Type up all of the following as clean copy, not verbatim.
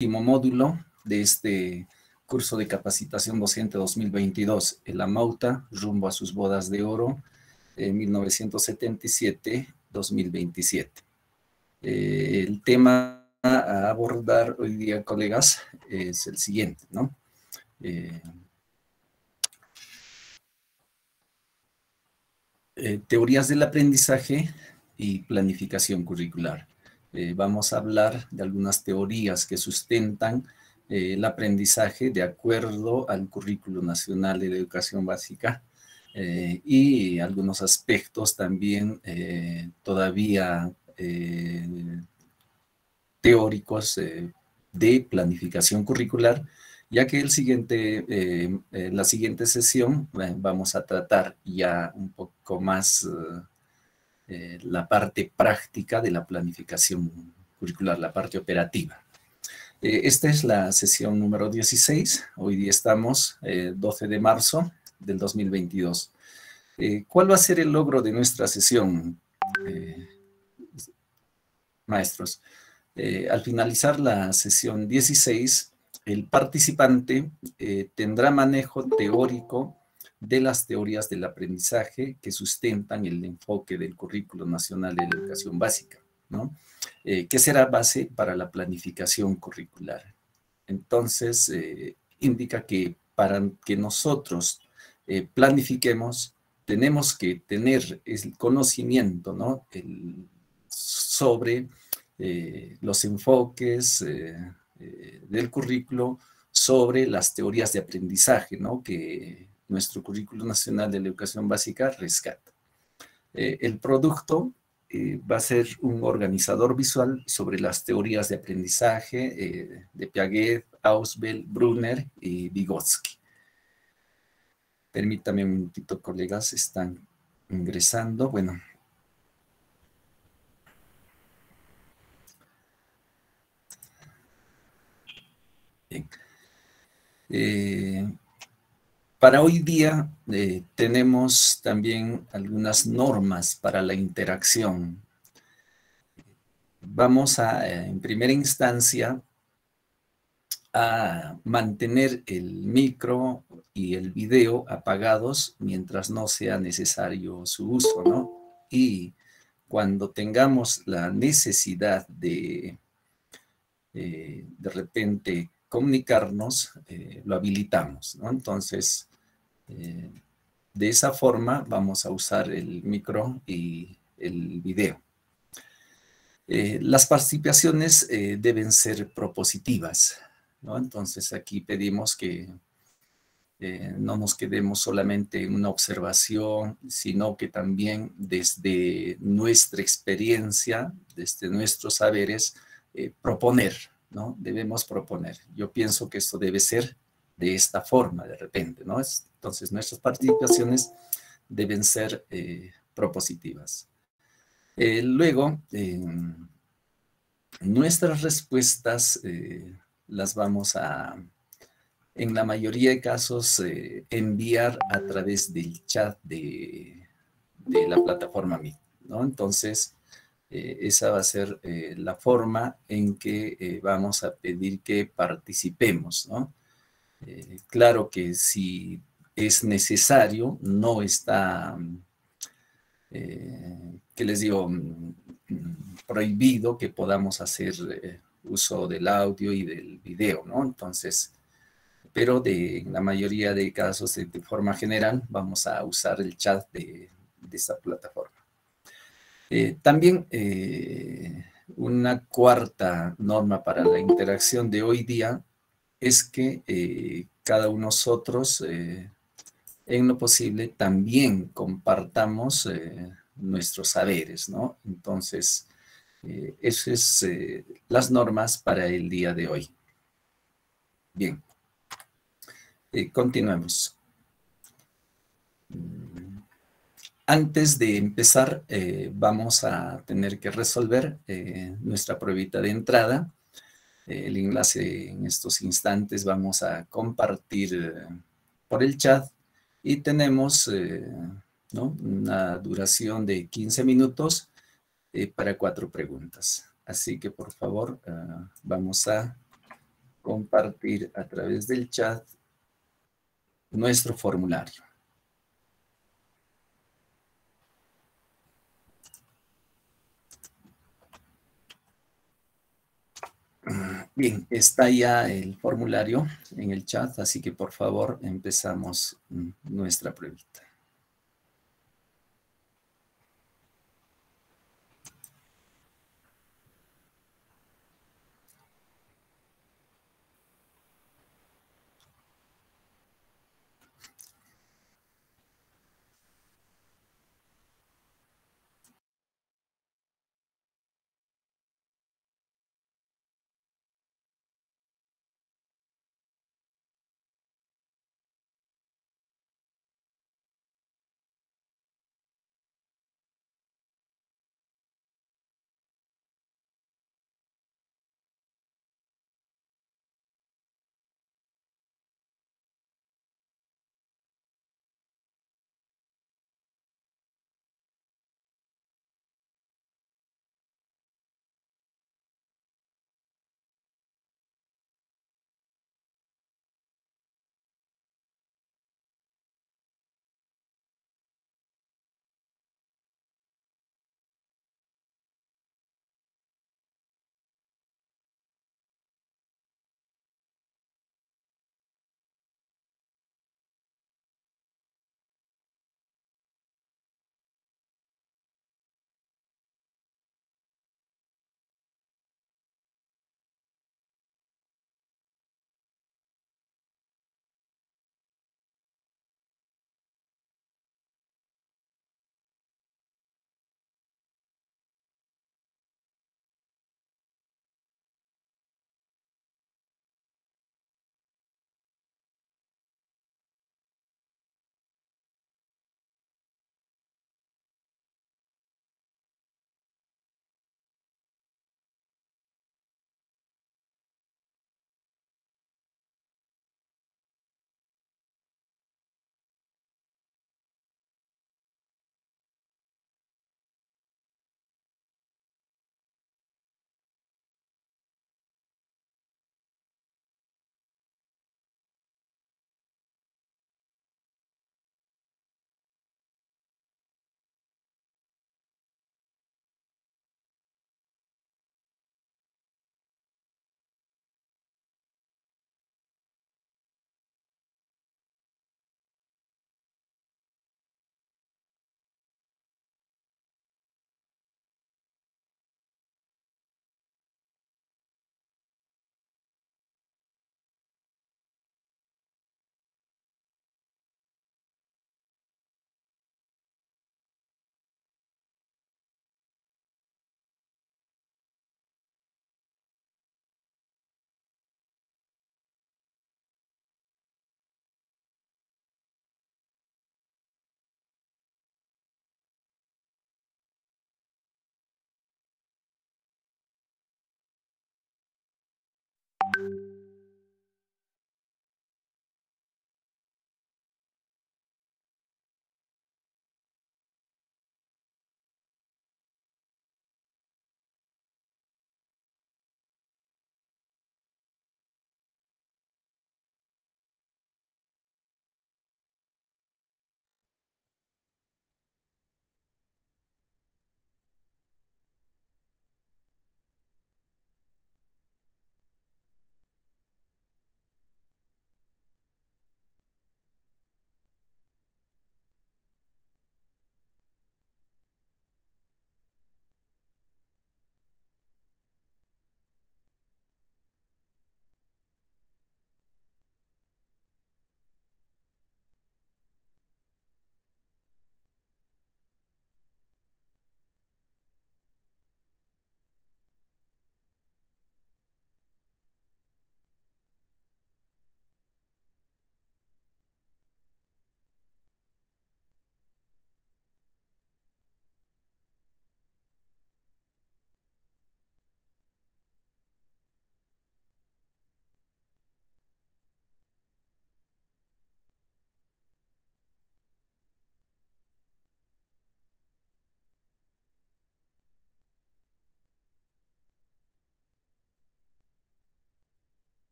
último módulo de este curso de capacitación docente 2022, el AMAUTA, rumbo a sus bodas de oro, 1977-2027. El tema a abordar hoy día, colegas, es el siguiente, ¿no? Teorías del aprendizaje y planificación curricular. Vamos a hablar de algunas teorías que sustentan el aprendizaje de acuerdo al Currículo Nacional de la Educación Básica y algunos aspectos también todavía teóricos de planificación curricular, ya que la siguiente sesión vamos a tratar ya un poco más la parte práctica de la planificación curricular, la parte operativa. Esta es la sesión número 16. Hoy día estamos 12 de marzo del 2022. ¿Cuál va a ser el logro de nuestra sesión, maestros? Al finalizar la sesión 16, el participante tendrá manejo teórico de las teorías del aprendizaje que sustentan el enfoque del Currículo Nacional de la Educación Básica, ¿no? Que será base para la planificación curricular. Entonces, indica que para que nosotros planifiquemos, tenemos que tener el conocimiento, ¿no? Sobre los enfoques del currículo, sobre las teorías de aprendizaje, ¿no? Que nuestro Currículo Nacional de la Educación Básica rescata. El producto va a ser un organizador visual sobre las teorías de aprendizaje de Piaget, Ausubel, Brunner y Vygotsky. Permítame un minutito, colegas, están ingresando. Bueno. Bien. Para hoy día tenemos también algunas normas para la interacción. Vamos en primera instancia, a mantener el micro y el video apagados mientras no sea necesario su uso, ¿no? Y cuando tengamos la necesidad de repente comunicarnos, lo habilitamos, ¿no? Entonces, de esa forma vamos a usar el micro y el video. Las participaciones deben ser propositivas, ¿no? Entonces aquí pedimos que no nos quedemos solamente en una observación, sino que también desde nuestra experiencia, desde nuestros saberes, proponer, ¿no? Debemos proponer. Yo pienso que esto debe ser de esta forma de repente, ¿no? Entonces nuestras participaciones deben ser propositivas. Luego, nuestras respuestas las vamos a, en la mayoría de casos, enviar a través del chat de la plataforma Meet, ¿no? Entonces, esa va a ser la forma en que vamos a pedir que participemos, ¿no? Claro que si es necesario, no está, ¿qué les digo?, prohibido que podamos hacer uso del audio y del video, ¿no? Entonces, pero en la mayoría de casos, de forma general, vamos a usar el chat de esta plataforma. También una cuarta norma para la interacción de hoy día es que cada uno de nosotros, en lo posible, también compartamos nuestros saberes, ¿no? Entonces, esas son las normas para el día de hoy. Bien. Continuemos. Antes de empezar, vamos a tener que resolver nuestra pruebita de entrada. El enlace en estos instantes vamos a compartir por el chat y tenemos ¿no?, una duración de 15 minutos para 4 preguntas. Así que, por favor, vamos a compartir a través del chat nuestro formulario. Bien, está ya el formulario en el chat, así que por favor empezamos nuestra pruebita.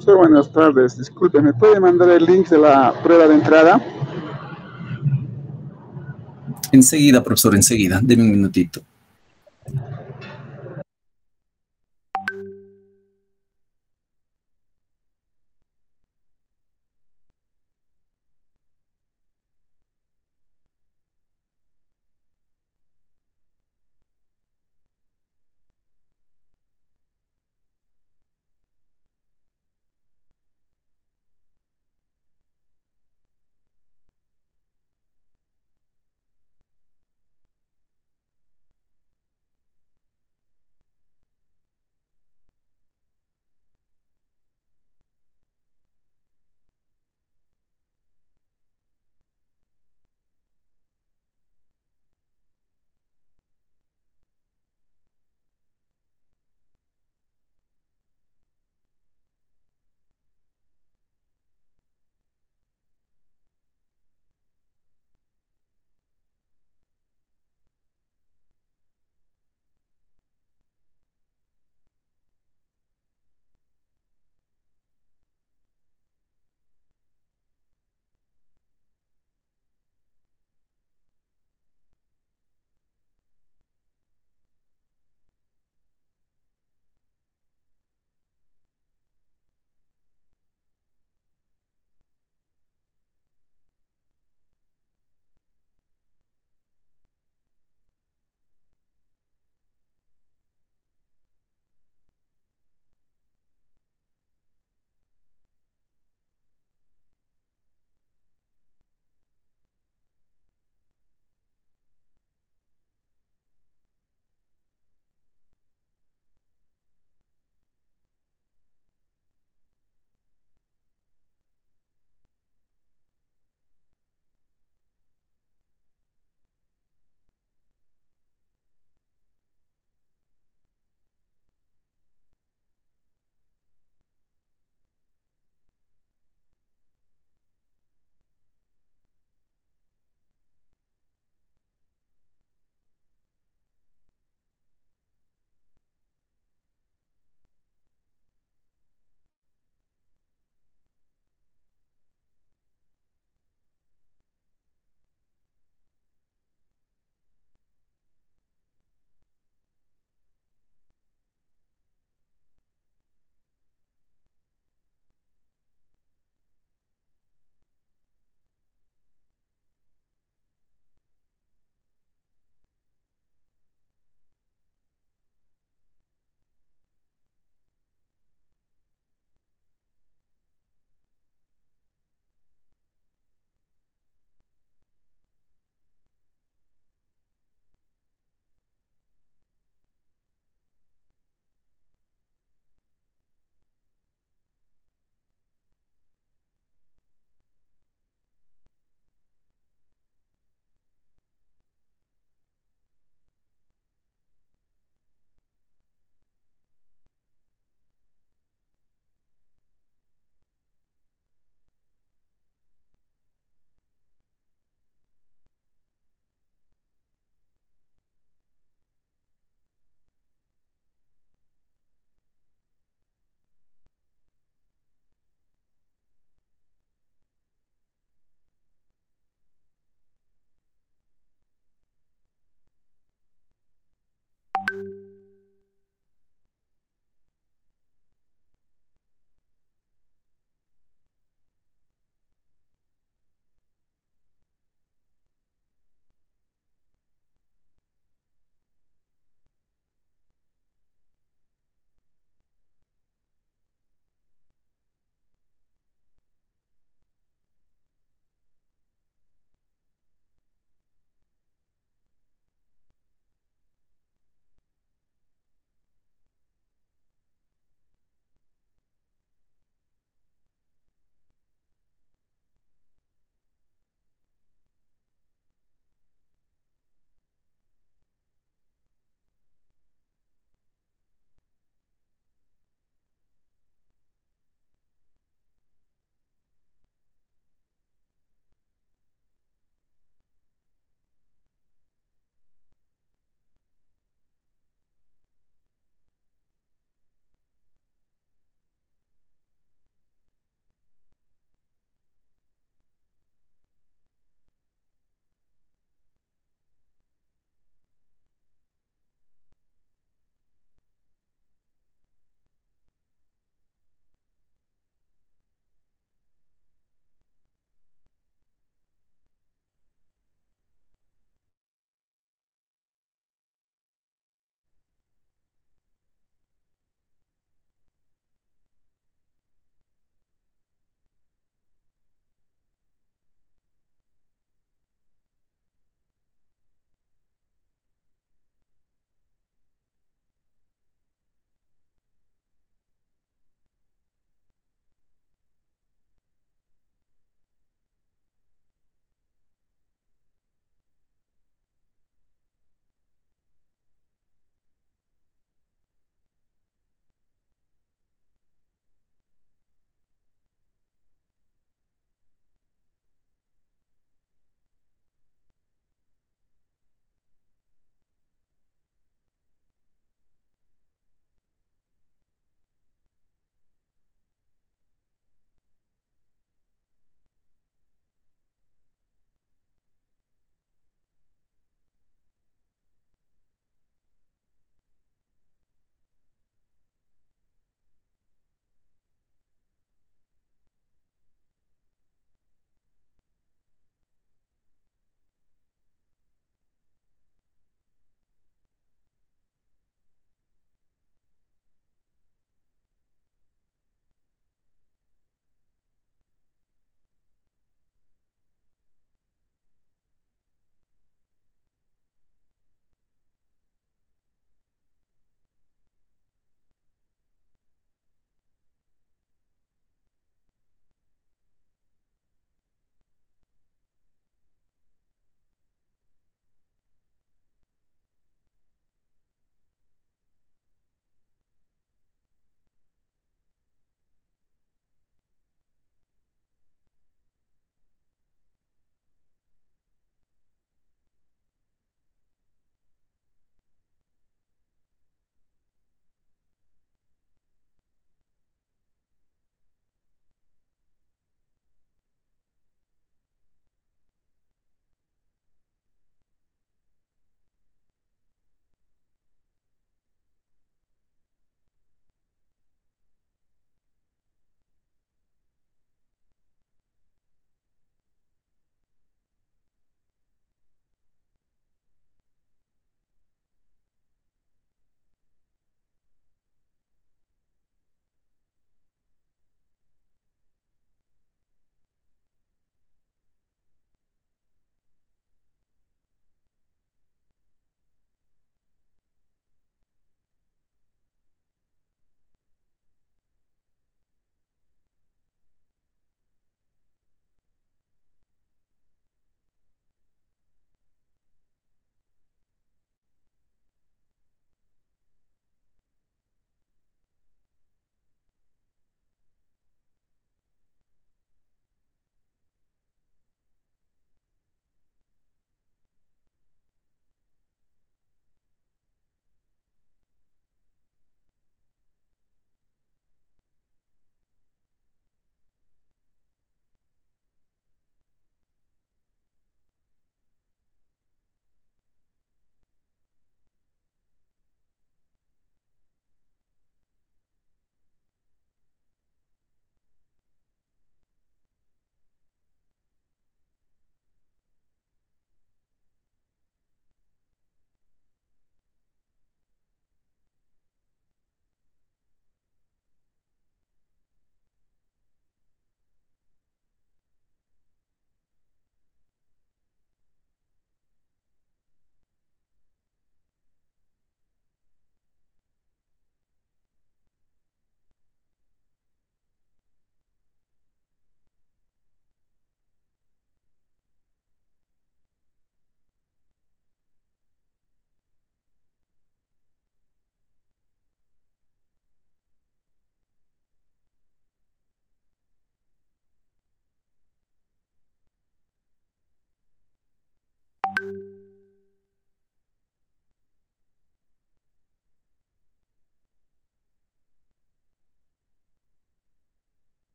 Profesor, buenas tardes. Disculpe, ¿me puede mandar el link de la prueba de entrada? Enseguida, profesor, enseguida. Deme un minutito.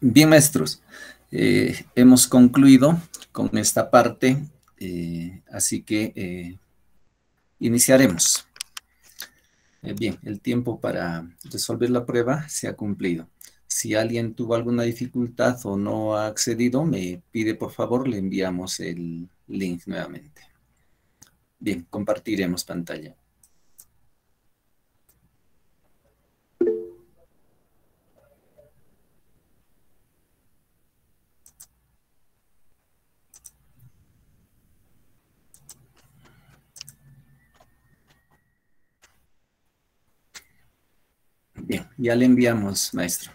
Bien, maestros, hemos concluido con esta parte, así que iniciaremos. Bien, el tiempo para resolver la prueba se ha cumplido. Si alguien tuvo alguna dificultad o no ha accedido, me pide por favor, le enviamos el link nuevamente. Bien, compartiremos pantalla. Bien, ya le enviamos, maestro.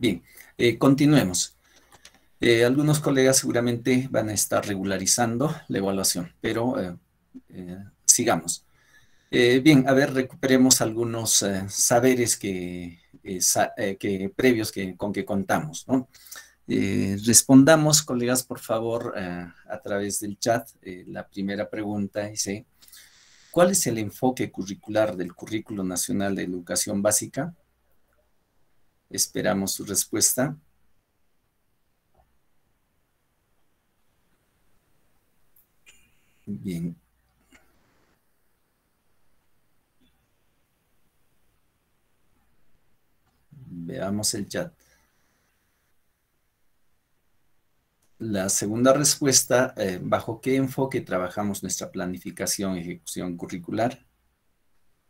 Bien, continuemos. Algunos colegas seguramente van a estar regularizando la evaluación, pero sigamos. Bien, a ver, recuperemos algunos saberes previos con que contamos, ¿no? Respondamos, colegas, por favor, a través del chat. La primera pregunta dice, ¿cuál es el enfoque curricular del Currículo Nacional de Educación Básica? Esperamos su respuesta. Bien. Veamos el chat. La segunda respuesta, ¿bajo qué enfoque trabajamos nuestra planificación y ejecución curricular?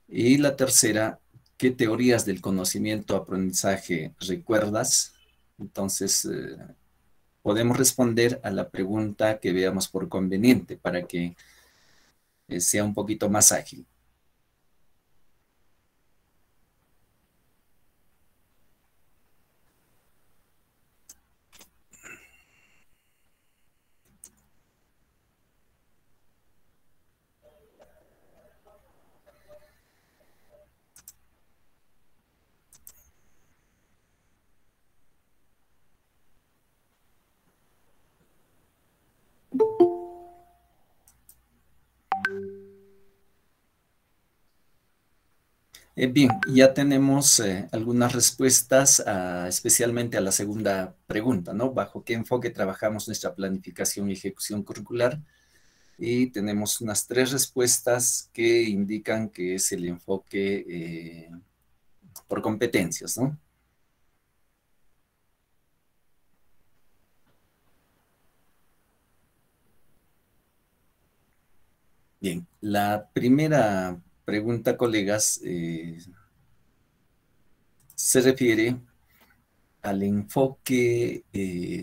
Y la tercera, ¿qué teorías del conocimiento aprendizaje recuerdas? Entonces, podemos responder a la pregunta que veamos por conveniente para que sea un poquito más ágil. Bien, ya tenemos algunas respuestas, especialmente a la segunda pregunta, ¿no? ¿Bajo qué enfoque trabajamos nuestra planificación y ejecución curricular? Y tenemos unas 3 respuestas que indican que es el enfoque por competencias, ¿no? Bien, la primera pregunta, colegas, se refiere al enfoque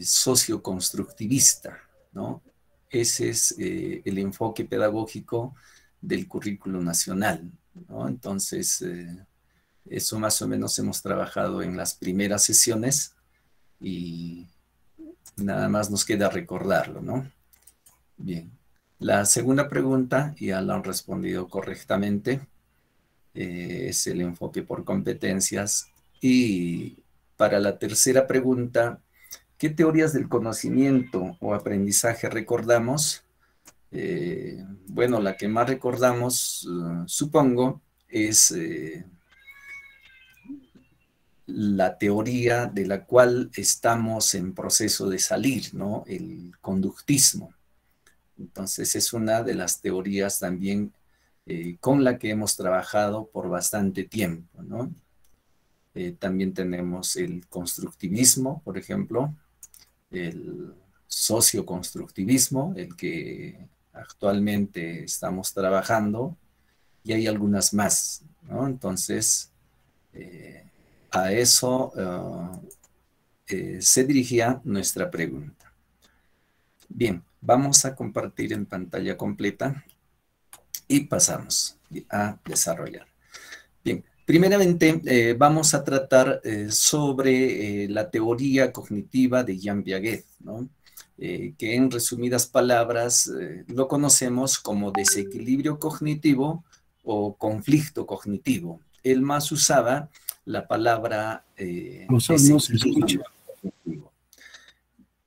socioconstructivista, ¿no? Ese es el enfoque pedagógico del currículo nacional, ¿no? Entonces, eso más o menos hemos trabajado en las primeras sesiones y nada más nos queda recordarlo, ¿no? Bien. La segunda pregunta, ya la han respondido correctamente, es el enfoque por competencias. Y para la tercera pregunta, ¿qué teorías del conocimiento o aprendizaje recordamos? Bueno, la que más recordamos, supongo, es la teoría de la cual estamos en proceso de salir, ¿no? El conductismo. Entonces es una de las teorías también con la que hemos trabajado por bastante tiempo, ¿no? También tenemos el constructivismo, por ejemplo, el socioconstructivismo, el que actualmente estamos trabajando, y hay algunas más, ¿no? Entonces, a eso se dirigía nuestra pregunta. Bien, vamos a compartir en pantalla completa y pasamos a desarrollar. Bien, primeramente vamos a tratar sobre la teoría cognitiva de Jean Piaget, ¿no? que en resumidas palabras lo conocemos como desequilibrio cognitivo o conflicto cognitivo. Él más usaba la palabra Profesor, no se escucha. desequilibrio cognitivo.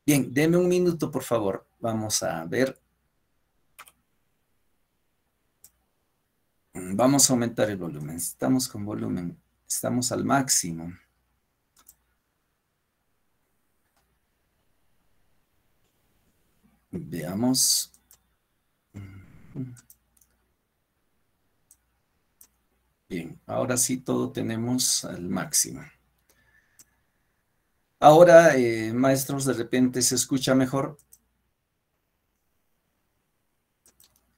Bien, deme un minuto, por favor. Vamos a ver. Vamos a aumentar el volumen. Estamos con volumen. Estamos al máximo. Veamos. Bien, ahora sí todo tenemos al máximo. Ahora, maestros, de repente se escucha mejor.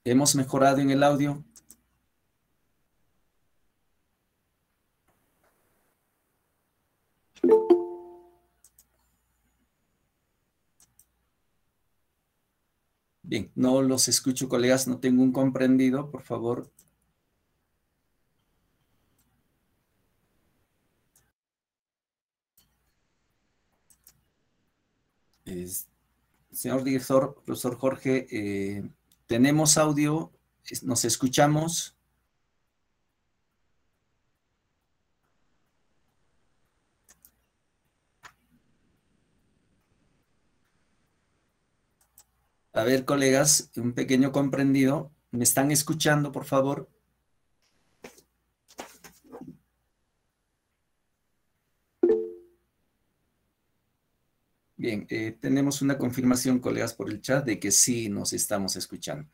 ¿Hemos mejorado en el audio? Bien, no los escucho, colegas, no tengo un comprendido, por favor. Señor director, profesor Jorge, ¿tenemos audio? ¿Nos escuchamos? A ver, colegas, un pequeño comprendido. ¿Me están escuchando, por favor? Bien, tenemos una confirmación, colegas, por el chat de que sí nos estamos escuchando.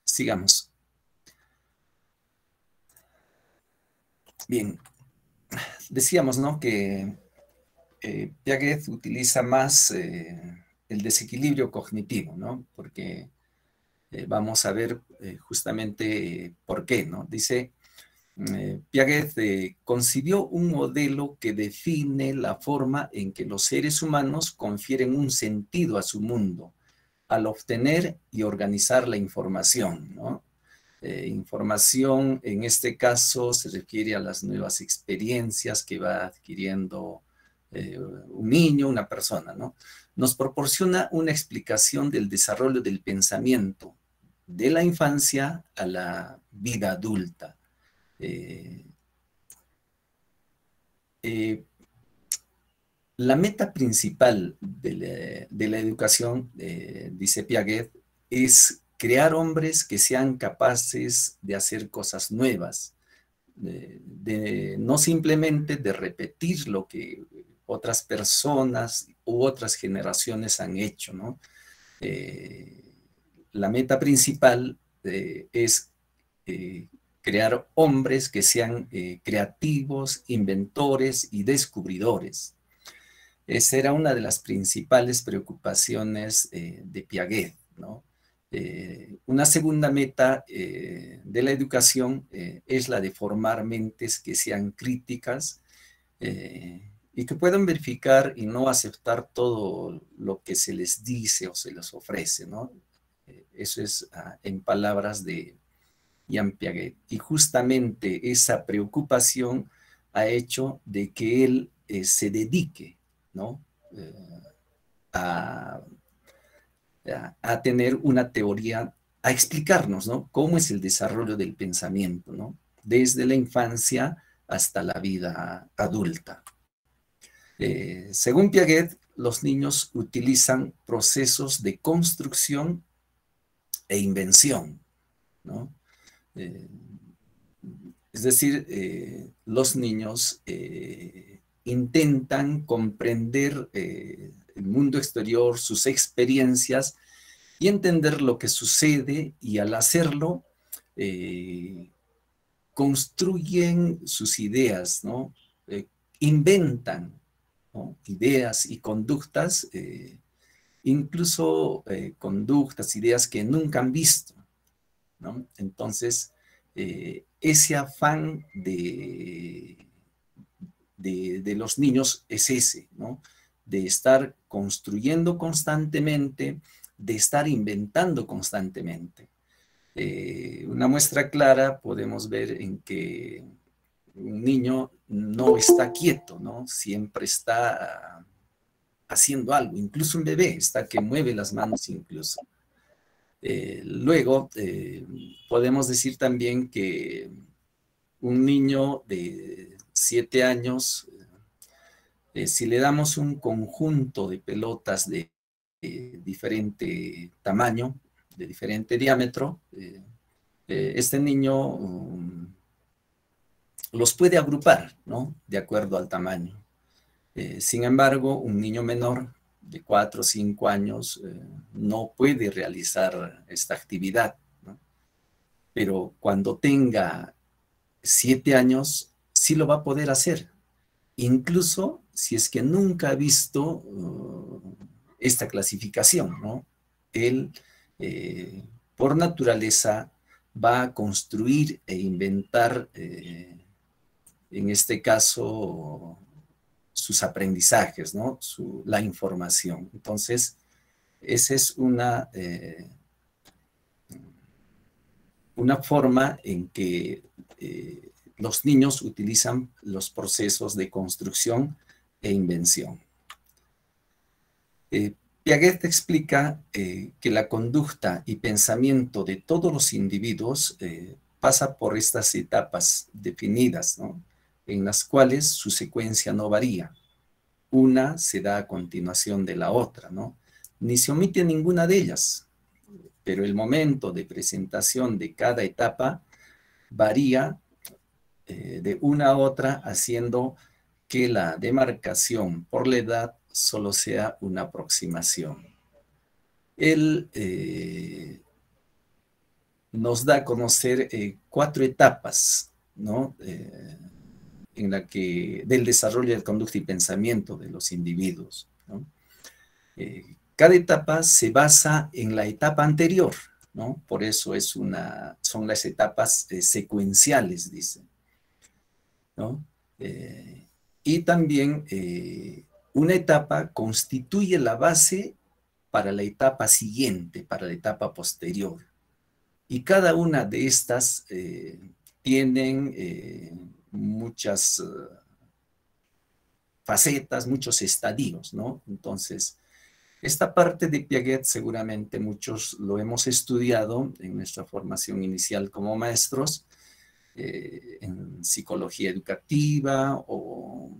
Sigamos. Bien, decíamos, ¿no?, que Piaget utiliza más el desequilibrio cognitivo, ¿no? Porque vamos a ver justamente por qué, ¿no? Dice, Piaget concibió un modelo que define la forma en que los seres humanos confieren un sentido a su mundo al obtener y organizar la información, ¿no? Información, en este caso, se refiere a las nuevas experiencias que va adquiriendo un niño, una persona, ¿no? Nos proporciona una explicación del desarrollo del pensamiento de la infancia a la vida adulta. La meta principal de la educación, dice Piaget, es crear hombres que sean capaces de hacer cosas nuevas, no simplemente de repetir lo que otras personas u otras generaciones han hecho, ¿no? La meta principal es crear hombres que sean creativos, inventores y descubridores. Esa era una de las principales preocupaciones de Piaget, ¿no? Una segunda meta de la educación es la de formar mentes que sean críticas y que puedan verificar y no aceptar todo lo que se les dice o se les ofrece, ¿no? Eso es en palabras de Jean Piaget. Y justamente esa preocupación ha hecho de que él se dedique, ¿no?, a tener una teoría, a explicarnos, ¿no?, cómo es el desarrollo del pensamiento, ¿no?, desde la infancia hasta la vida adulta. Según Piaget, los niños utilizan procesos de construcción e invención, ¿no? Es decir, los niños intentan comprender el mundo exterior, sus experiencias y entender lo que sucede, y al hacerlo construyen sus ideas, ¿no? Inventan, ¿no?, ideas y conductas, incluso conductas, ideas que nunca han visto, ¿no? Entonces, ese afán de los niños es ese, ¿no?, de estar construyendo constantemente, de estar inventando constantemente. Una muestra clara podemos ver en que un niño no está quieto, ¿no? Siempre está haciendo algo, incluso un bebé está que mueve las manos incluso. Luego, podemos decir también que un niño de 7 años, si le damos un conjunto de pelotas de diferente tamaño, de diferente diámetro, este niño los puede agrupar, ¿no? De acuerdo al tamaño. Sin embargo, un niño menor de 4 o 5 años no puede realizar esta actividad, ¿no? Pero cuando tenga 7 años, sí lo va a poder hacer, incluso si es que nunca ha visto esta clasificación, ¿no? Él, por naturaleza, va a construir e inventar, en este caso, sus aprendizajes, ¿no? La información. Entonces, esa es una forma en que los niños utilizan los procesos de construcción e invención. Piaget explica que la conducta y pensamiento de todos los individuos pasa por estas etapas definidas, ¿no? En las cuales su secuencia no varía. Una se da a continuación de la otra, ¿no? Ni se omite ninguna de ellas, pero el momento de presentación de cada etapa varía de una a otra, haciendo que la demarcación por la edad solo sea una aproximación. Él nos da a conocer 4 etapas, ¿no? En la que, del desarrollo de conducta y pensamiento de los individuos, ¿no? Cada etapa se basa en la etapa anterior, ¿no? Por eso son las etapas secuenciales, dice, ¿no? Y también una etapa constituye la base para la etapa siguiente, para la etapa posterior. Y cada una de estas tienen muchas facetas, muchos estadios, ¿no? Entonces, esta parte de Piaget seguramente muchos lo hemos estudiado en nuestra formación inicial como maestros, en psicología educativa o,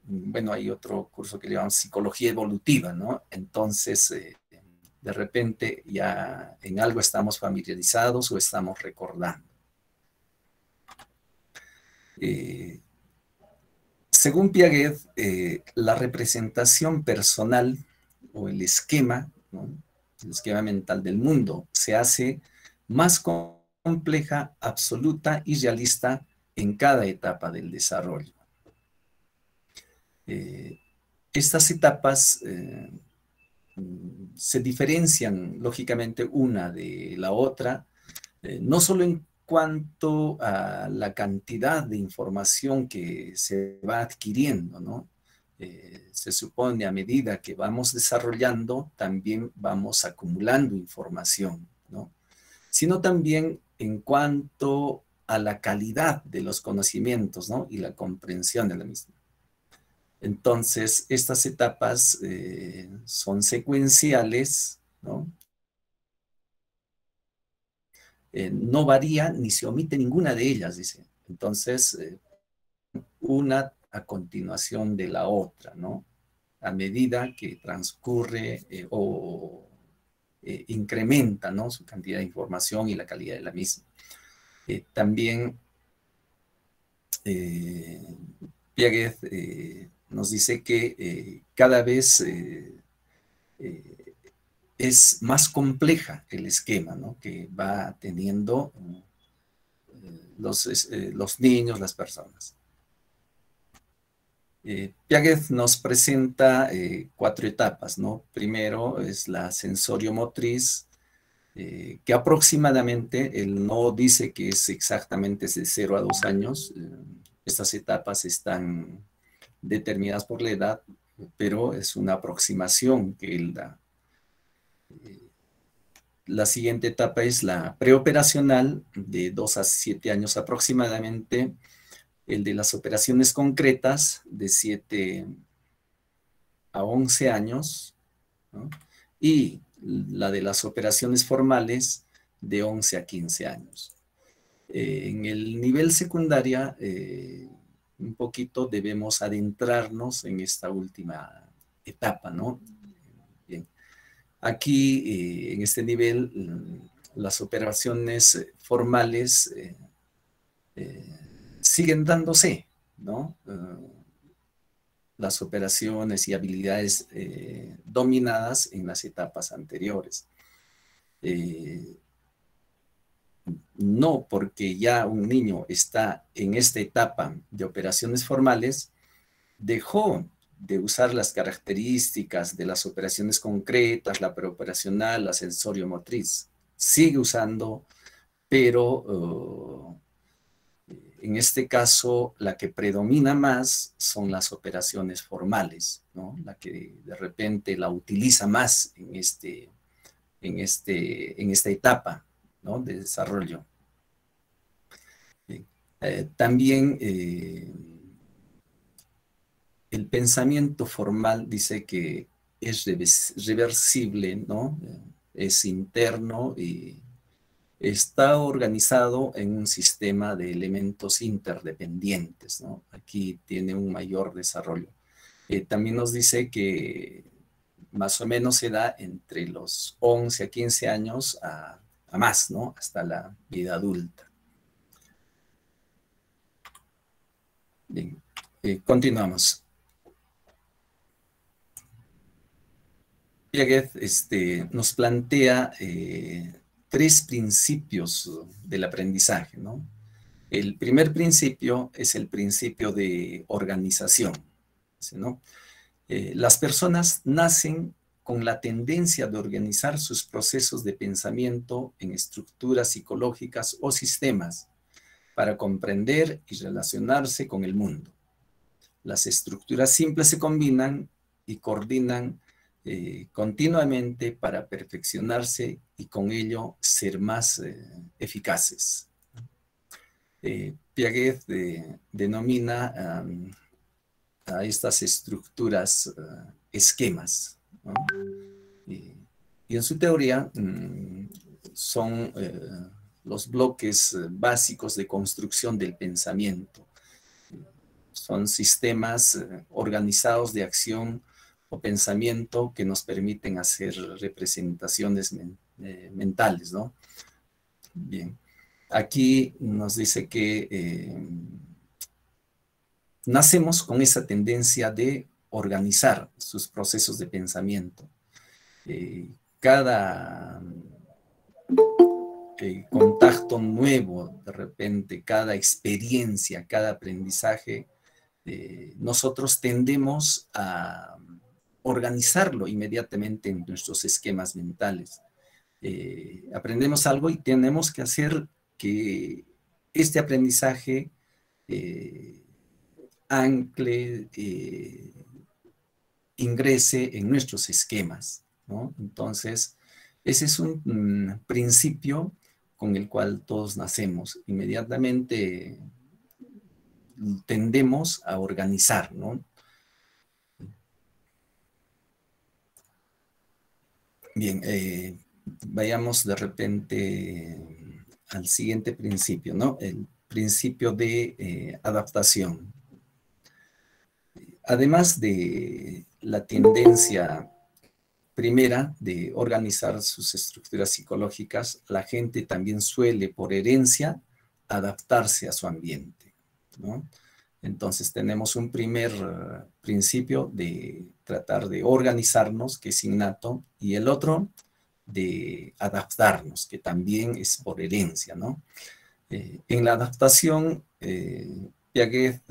bueno, hay otro curso que le llaman psicología evolutiva, ¿no? Entonces, de repente ya en algo estamos familiarizados o estamos recordando. Según Piaget, la representación personal o el esquema, ¿no? El esquema mental del mundo se hace más compleja, absoluta y realista en cada etapa del desarrollo. Estas etapas se diferencian lógicamente una de la otra, no solo en cuanto a la cantidad de información que se va adquiriendo, ¿no? Se supone a medida que vamos desarrollando, también vamos acumulando información, ¿no? Sino también en cuanto a la calidad de los conocimientos, ¿no? Y la comprensión de la misma. Entonces, estas etapas son secuenciales, ¿no? No varía ni se omite ninguna de ellas, dice. Entonces, una a continuación de la otra, ¿no? A medida que transcurre o incrementa, ¿no? Su cantidad de información y la calidad de la misma. También Piaget nos dice que cada vez es más compleja el esquema, ¿no? Que va teniendo los niños, las personas. Piaget nos presenta 4 etapas, ¿no? Primero es la sensorio-motriz, que aproximadamente, él no dice que es exactamente de 0 a 2 años, estas etapas están determinadas por la edad, pero es una aproximación que él da. La siguiente etapa es la preoperacional, de 2 a 7 años aproximadamente, el de las operaciones concretas, de 7 a 11 años, ¿no? Y la de las operaciones formales de 11 a 15 años. En el nivel secundaria, un poquito debemos adentrarnos en esta última etapa, ¿no? Bien. Aquí, en este nivel, las operaciones formales siguen dándose, ¿no? Las operaciones y habilidades dominadas en las etapas anteriores. No porque ya un niño está en esta etapa de operaciones formales, dejó de usar las características de las operaciones concretas, la preoperacional, la sensorio-motriz. Sigue usando, pero en este caso la que predomina más son las operaciones formales, ¿no? La que de repente la utiliza más en esta etapa, ¿no? De desarrollo. También el pensamiento formal dice que es reversible, ¿no? Es interno y está organizado en un sistema de elementos interdependientes, ¿no? Aquí tiene un mayor desarrollo. También nos dice que más o menos se da entre los 11 a 15 años a más, ¿no? Hasta la vida adulta. Bien, continuamos. Piaget nos plantea 3 principios del aprendizaje, ¿no? El primer principio es el principio de organización, ¿no? Las personas nacen con la tendencia de organizar sus procesos de pensamiento en estructuras psicológicas o sistemas para comprender y relacionarse con el mundo. Las estructuras simples se combinan y coordinan continuamente para perfeccionarse y con ello ser más eficaces. Piaget denomina a estas estructuras esquemas, ¿no? Y en su teoría son los bloques básicos de construcción del pensamiento. Son sistemas organizados de acción o pensamiento que nos permiten hacer representaciones mentales, ¿no? Bien. Aquí nos dice que nacemos con esa tendencia de organizar sus procesos de pensamiento. Cada contacto nuevo, de repente, cada experiencia, cada aprendizaje, nosotros tendemos a organizarlo inmediatamente en nuestros esquemas mentales. Aprendemos algo y tenemos que hacer que este aprendizaje ancle, ingrese en nuestros esquemas, ¿no? Entonces, ese es un principio con el cual todos nacemos. Inmediatamente tendemos a organizar, ¿no? Bien, vayamos de repente al siguiente principio, ¿no? El principio de adaptación. Además de la tendencia primera de organizar sus estructuras psicológicas, la gente también suele, por herencia, adaptarse a su ambiente, ¿no? Entonces tenemos un primer principio de tratar de organizarnos, que es innato, y el otro de adaptarnos, que también es por herencia, ¿no? En la adaptación, Piaget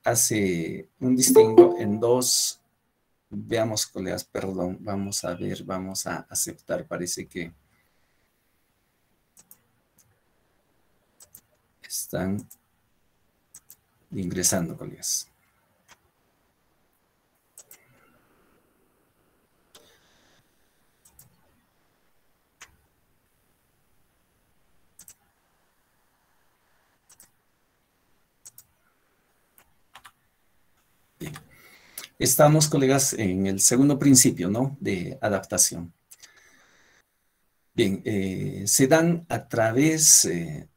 hace un distingo en dos. Veamos, colegas, perdón, vamos a ver, vamos a aceptar, parece que están ingresando, colegas. Bien. Estamos, colegas, en el segundo principio, ¿no? De adaptación. Bien, se dan a través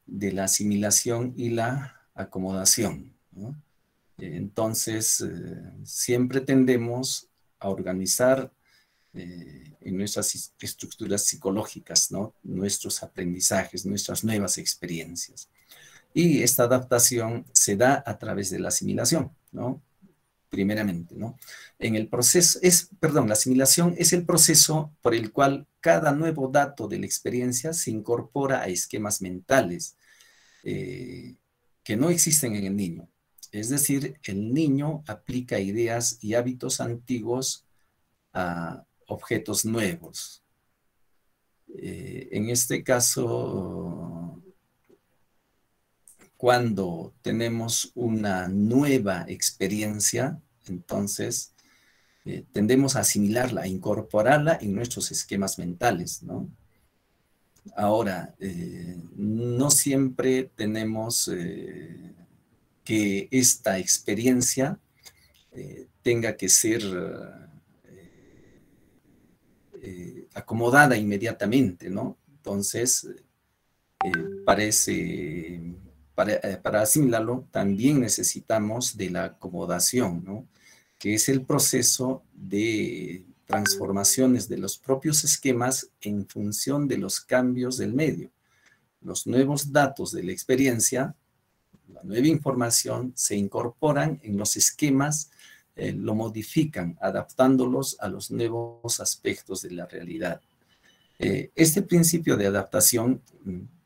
de la asimilación y la acomodación, ¿no? Entonces, siempre tendemos a organizar en nuestras estructuras psicológicas, ¿no? Nuestros aprendizajes, nuestras nuevas experiencias. Y esta adaptación se da a través de la asimilación, ¿no? Primeramente, ¿no? En el proceso, la asimilación es el proceso por el cual cada nuevo dato de la experiencia se incorpora a esquemas mentales que no existen en el niño. Es decir, el niño aplica ideas y hábitos antiguos a objetos nuevos. En este caso, cuando tenemos una nueva experiencia, entonces tendemos a asimilarla, a incorporarla en nuestros esquemas mentales, ¿no? Ahora, no siempre tenemos que esta experiencia tenga que ser acomodada inmediatamente, ¿no? Entonces, para asimilarlo, también necesitamos de la acomodación, ¿no? Que es el proceso de transformaciones de los propios esquemas en función de los cambios del medio. Los nuevos datos de la experiencia, la nueva información, se incorporan en los esquemas, lo modifican, adaptándolos a los nuevos aspectos de la realidad. Este principio de adaptación,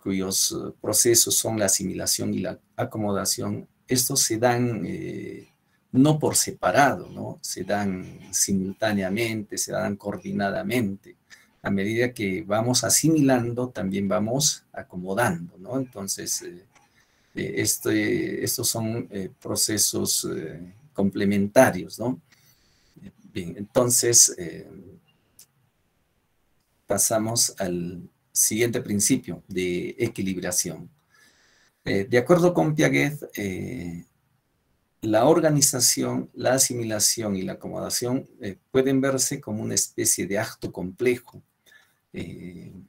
cuyos procesos son la asimilación y la acomodación, estos se dan no por separado, ¿no? Se dan simultáneamente, se dan coordinadamente. A medida que vamos asimilando, también vamos acomodando, ¿no? Entonces, estos son procesos complementarios, ¿no? Bien, entonces pasamos al siguiente principio de equilibración. De acuerdo con Piaget, la organización, la asimilación y la acomodación pueden verse como una especie de acto complejo. En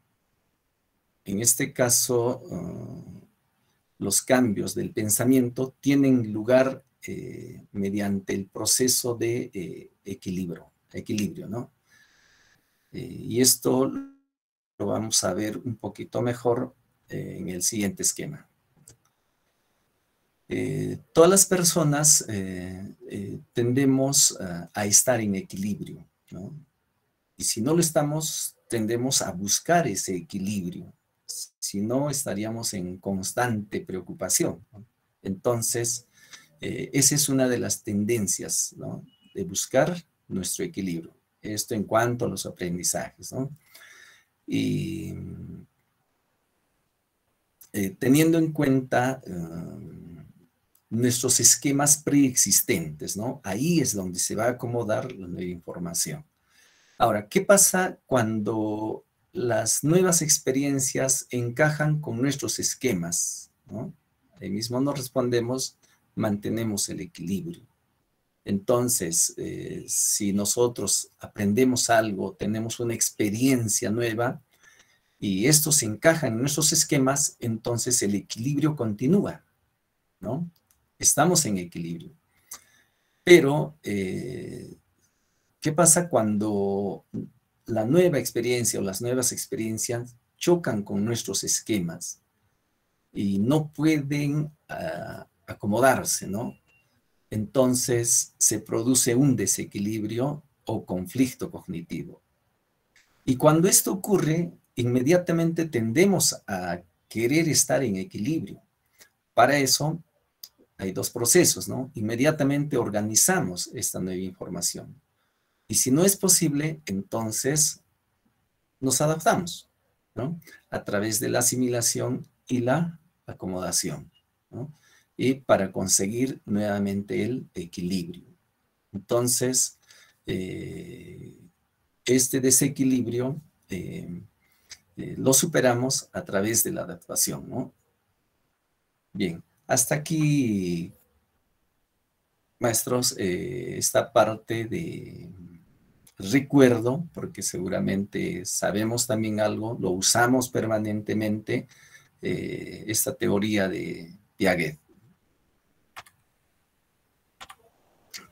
este caso, los cambios del pensamiento tienen lugar mediante el proceso de equilibrio, ¿no? Y esto lo vamos a ver un poquito mejor en el siguiente esquema. Todas las personas tendemos a estar en equilibrio, ¿no? Y si no lo estamos, tendemos a buscar ese equilibrio. Si no, estaríamos en constante preocupación, ¿no? Entonces, esa es una de las tendencias, ¿no? De buscar nuestro equilibrio. Esto en cuanto a los aprendizajes, ¿no? Y teniendo en cuenta nuestros esquemas preexistentes, ¿no? Ahí es donde se va a acomodar la nueva información. Ahora, ¿qué pasa cuando las nuevas experiencias encajan con nuestros esquemas, ¿no? Ahí mismo nos respondemos, mantenemos el equilibrio. Entonces, si nosotros aprendemos algo, tenemos una experiencia nueva y esto se encaja en nuestros esquemas, entonces el equilibrio continúa, ¿no? Estamos en equilibrio. Pero, ¿qué pasa cuando la nueva experiencia o las nuevas experiencias chocan con nuestros esquemas y no pueden acomodarse, ¿no? Entonces se produce un desequilibrio o conflicto cognitivo. Y cuando esto ocurre, inmediatamente tendemos a querer estar en equilibrio. Para eso hay dos procesos, ¿no? Inmediatamente organizamos esta nueva información. Y si no es posible, entonces nos adaptamos, ¿no? A través de la asimilación y la acomodación, ¿no? Y para conseguir nuevamente el equilibrio. Entonces, este desequilibrio lo superamos a través de la adaptación, ¿no? Bien, hasta aquí maestros, esta parte de recuerdo, porque seguramente sabemos también algo, lo usamos permanentemente, esta teoría de Piaget.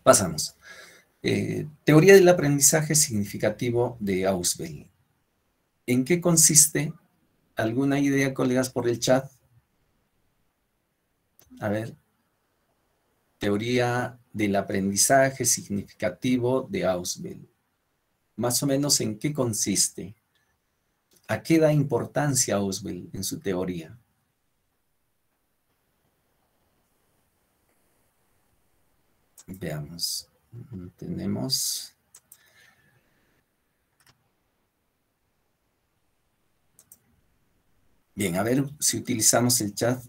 Pasamos. Teoría del aprendizaje significativo de Ausubel. ¿En qué consiste? ¿Alguna idea, colegas, por el chat? A ver. Teoría del aprendizaje significativo de Ausubel. Más o menos, ¿en qué consiste? ¿A qué da importancia Ausubel en su teoría? Veamos. Tenemos... Bien, a ver si utilizamos el chat.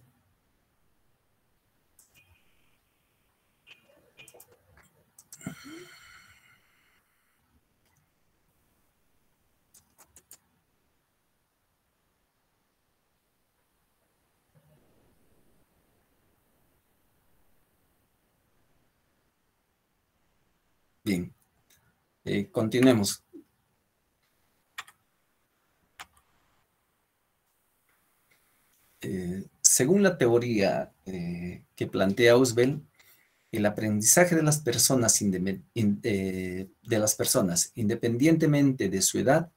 Bien, continuemos. Según la teoría que plantea Ausubel, el aprendizaje de las personas, independientemente de su edad,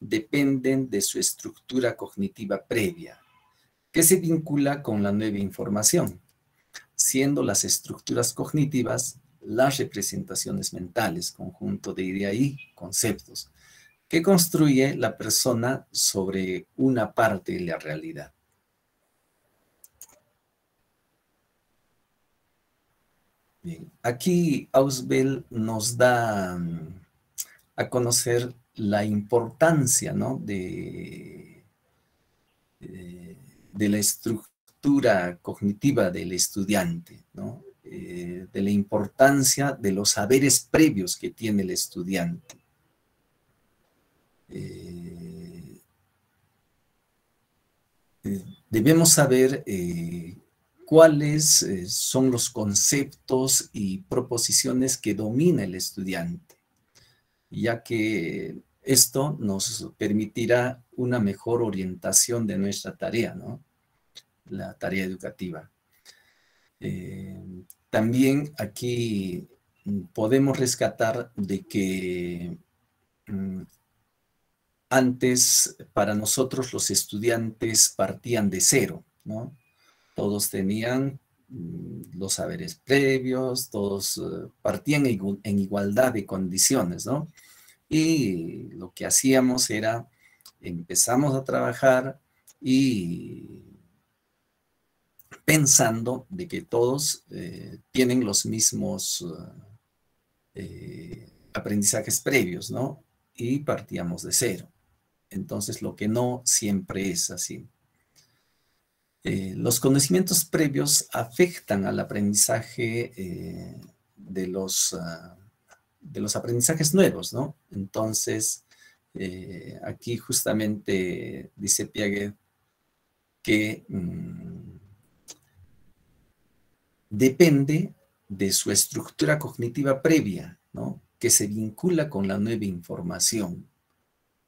dependen de su estructura cognitiva previa, que se vincula con la nueva información, siendo las estructuras cognitivas las representaciones mentales, conjunto de idea y conceptos, que construye la persona sobre una parte de la realidad. Bien, aquí Ausubel nos da a conocer la importancia, ¿no?, de la estructura cognitiva del estudiante, ¿no?, de la importancia de los saberes previos que tiene el estudiante. Debemos saber cuáles son los conceptos y proposiciones que domina el estudiante, ya que esto nos permitirá una mejor orientación de nuestra tarea, ¿no?, la tarea educativa. También aquí podemos rescatar de que antes, para nosotros, los estudiantes partían de cero, ¿no? Todos tenían los saberes previos, todos partían en igualdad de condiciones, ¿no? Y lo que hacíamos era, empezamos a trabajar y pensando de que todos tienen los mismos aprendizajes previos, ¿no? Y partíamos de cero. Entonces, lo que no siempre es así. Los conocimientos previos afectan al aprendizaje de los aprendizajes nuevos, ¿no? Entonces, aquí justamente dice Piaget que depende de su estructura cognitiva previa, ¿no?, que se vincula con la nueva información.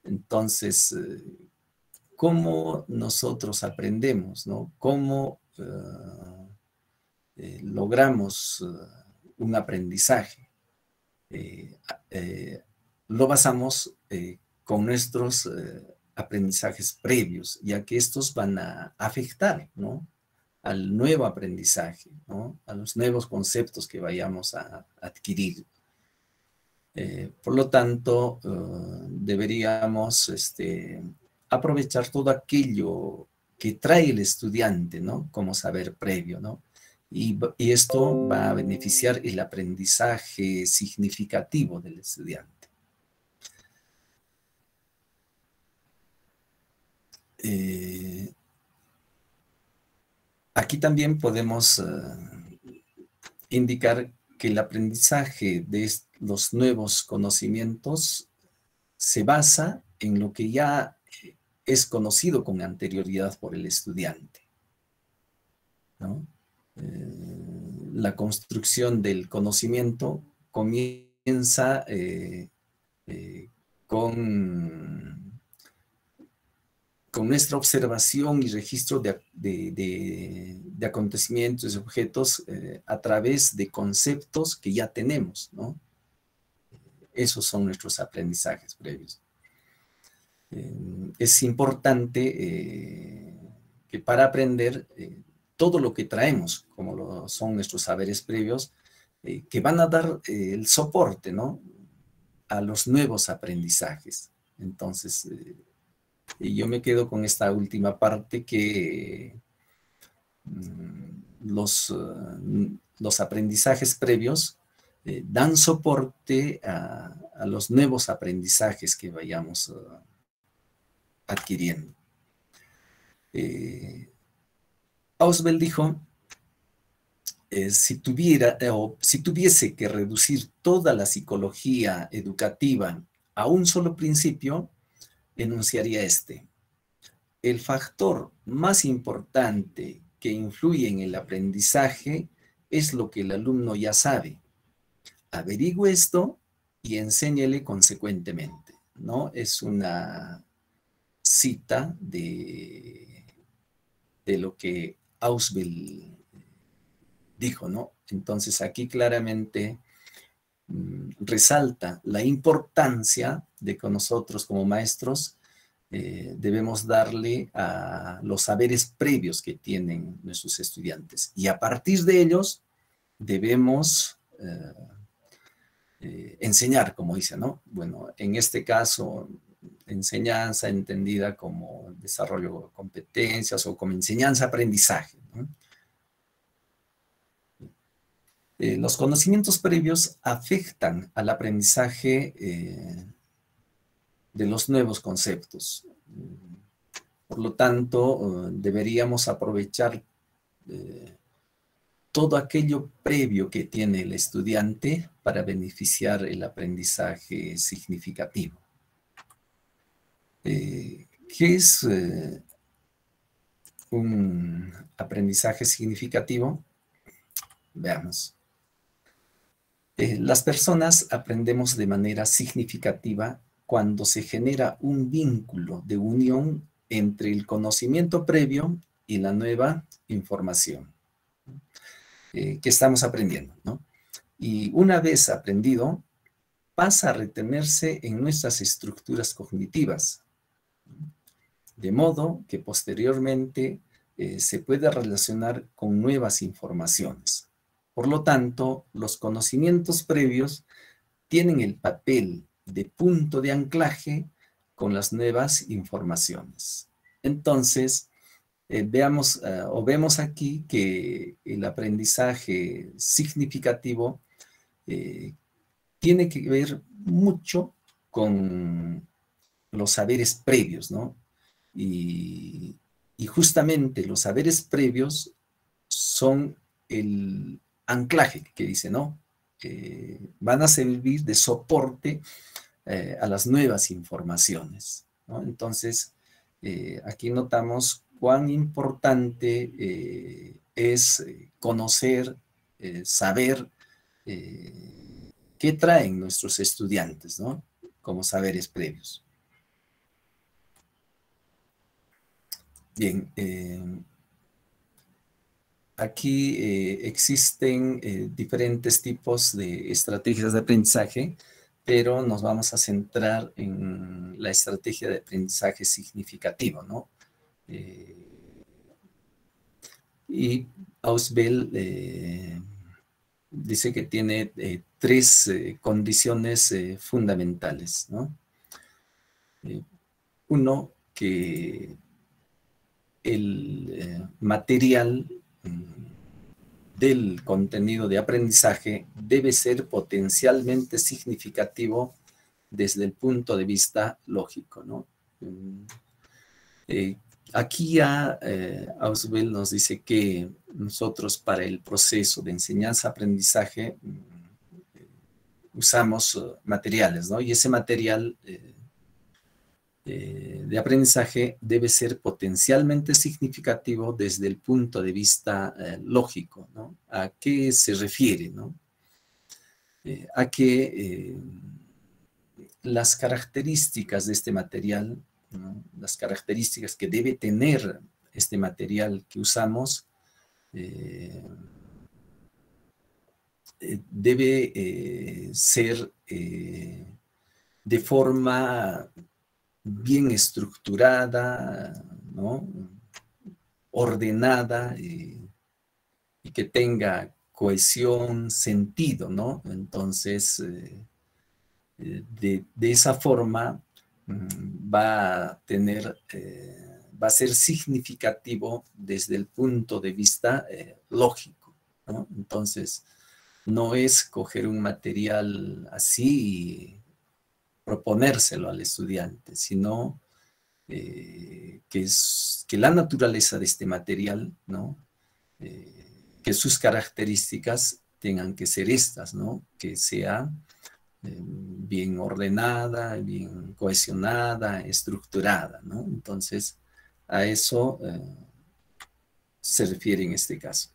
Entonces, ¿cómo nosotros aprendemos, ¿no? ¿Cómo logramos un aprendizaje? Lo basamos con nuestros aprendizajes previos, ya que estos van a afectar, ¿no?, al nuevo aprendizaje, ¿no?, a los nuevos conceptos que vayamos a adquirir. Por lo tanto, deberíamos aprovechar todo aquello que trae el estudiante, ¿no?, como saber previo, ¿no? Y esto va a beneficiar el aprendizaje significativo del estudiante. Aquí también podemos indicar que el aprendizaje de los nuevos conocimientos se basa en lo que ya es conocido con anterioridad por el estudiante, ¿no? la construcción del conocimiento comienza con nuestra observación y registro de acontecimientos y objetos a través de conceptos que ya tenemos, ¿no? Esos son nuestros aprendizajes previos. Es importante que para aprender todo lo que traemos, como son nuestros saberes previos, que van a dar el soporte, ¿no?, a los nuevos aprendizajes. Entonces, yo me quedo con esta última parte que los aprendizajes previos dan soporte a los nuevos aprendizajes que vayamos adquiriendo. Ausubel dijo, si tuviese que reducir toda la psicología educativa a un solo principio, enunciaría este: el factor más importante que influye en el aprendizaje es lo que el alumno ya sabe. Averigüe esto y enséñele consecuentemente, ¿no? Es una cita de lo que Ausubel dijo, ¿no? Entonces aquí claramente resalta la importancia de que nosotros como maestros debemos darle a los saberes previos que tienen nuestros estudiantes. Y a partir de ellos debemos enseñar, como dice, ¿no? Bueno, en este caso, enseñanza entendida como desarrollo de competencias o como enseñanza-aprendizaje, ¿no? Los conocimientos previos afectan al aprendizaje de los nuevos conceptos. Por lo tanto, deberíamos aprovechar todo aquello previo que tiene el estudiante para beneficiar el aprendizaje significativo. ¿Qué es un aprendizaje significativo? Veamos. Las personas aprendemos de manera significativa cuando se genera un vínculo de unión entre el conocimiento previo y la nueva información que estamos aprendiendo, ¿no? Y una vez aprendido, pasa a retenerse en nuestras estructuras cognitivas, de modo que posteriormente se puede relacionar con nuevas informaciones. Por lo tanto, los conocimientos previos tienen el papel de punto de anclaje con las nuevas informaciones. Entonces, vemos aquí que el aprendizaje significativo tiene que ver mucho con los saberes previos, ¿no? Y justamente los saberes previos son el anclaje que dice, ¿no? Van a servir de soporte a las nuevas informaciones, ¿no? Entonces, aquí notamos cuán importante es conocer, saber qué traen nuestros estudiantes, ¿no?, como saberes previos. Bien, aquí existen diferentes tipos de estrategias de aprendizaje, pero nos vamos a centrar en la estrategia de aprendizaje significativo, ¿no? Y Ausubel dice que tiene tres condiciones fundamentales, ¿no? Uno, que el material del contenido de aprendizaje debe ser potencialmente significativo desde el punto de vista lógico, ¿no? Aquí ya Ausubel nos dice que nosotros para el proceso de enseñanza-aprendizaje usamos materiales, ¿no? Y ese material de aprendizaje debe ser potencialmente significativo desde el punto de vista lógico, ¿no? ¿A qué se refiere, no? A que las características de este material, ¿no? Las características que debe tener este material que usamos, debe ser de forma bien estructurada, ¿no? Ordenada y que tenga cohesión, sentido, ¿no? Entonces, de esa forma va a ser significativo desde el punto de vista lógico, ¿no? Entonces, no es coger un material así y proponérselo al estudiante, sino que la naturaleza de este material, ¿no? Que sus características tengan que ser estas, ¿no? Que sea bien ordenada, bien cohesionada, estructurada, ¿no? Entonces, a eso se refiere en este caso.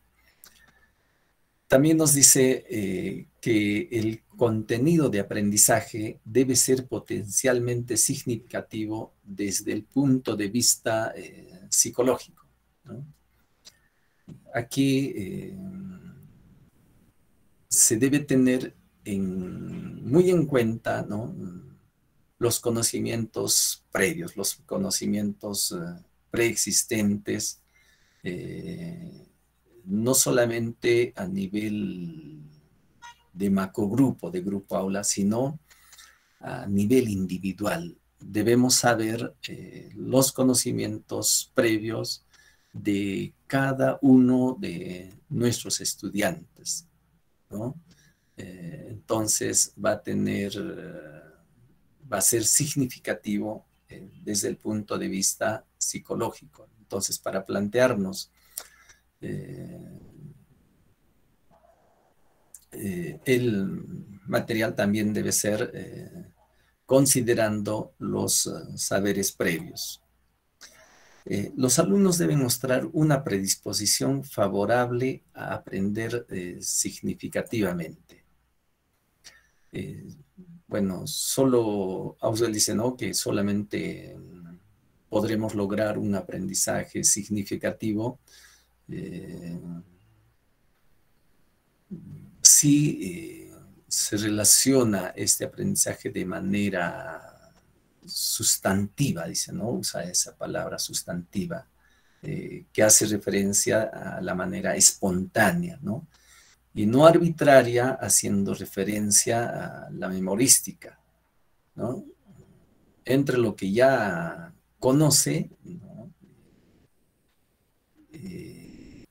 También nos dice que el contenido de aprendizaje debe ser potencialmente significativo desde el punto de vista psicológico, ¿no? Aquí se debe tener muy en cuenta, ¿no? Los conocimientos previos, los conocimientos preexistentes, no solamente a nivel de macrogrupo, de grupo aula, sino a nivel individual. Debemos saber los conocimientos previos de cada uno de nuestros estudiantes, ¿no? Entonces va a ser significativo desde el punto de vista psicológico. Entonces, para plantearnos el material también debe ser considerando los saberes previos. Los alumnos deben mostrar una predisposición favorable a aprender significativamente. Bueno, solo Auswell dice, ¿no?, que solamente podremos lograr un aprendizaje significativo si se relaciona este aprendizaje de manera sustantiva, dice, ¿no? Usa esa palabra sustantiva, que hace referencia a la manera espontánea, ¿no? Y no arbitraria, haciendo referencia a la memorística, ¿no? Entre lo que ya conoce, ¿no?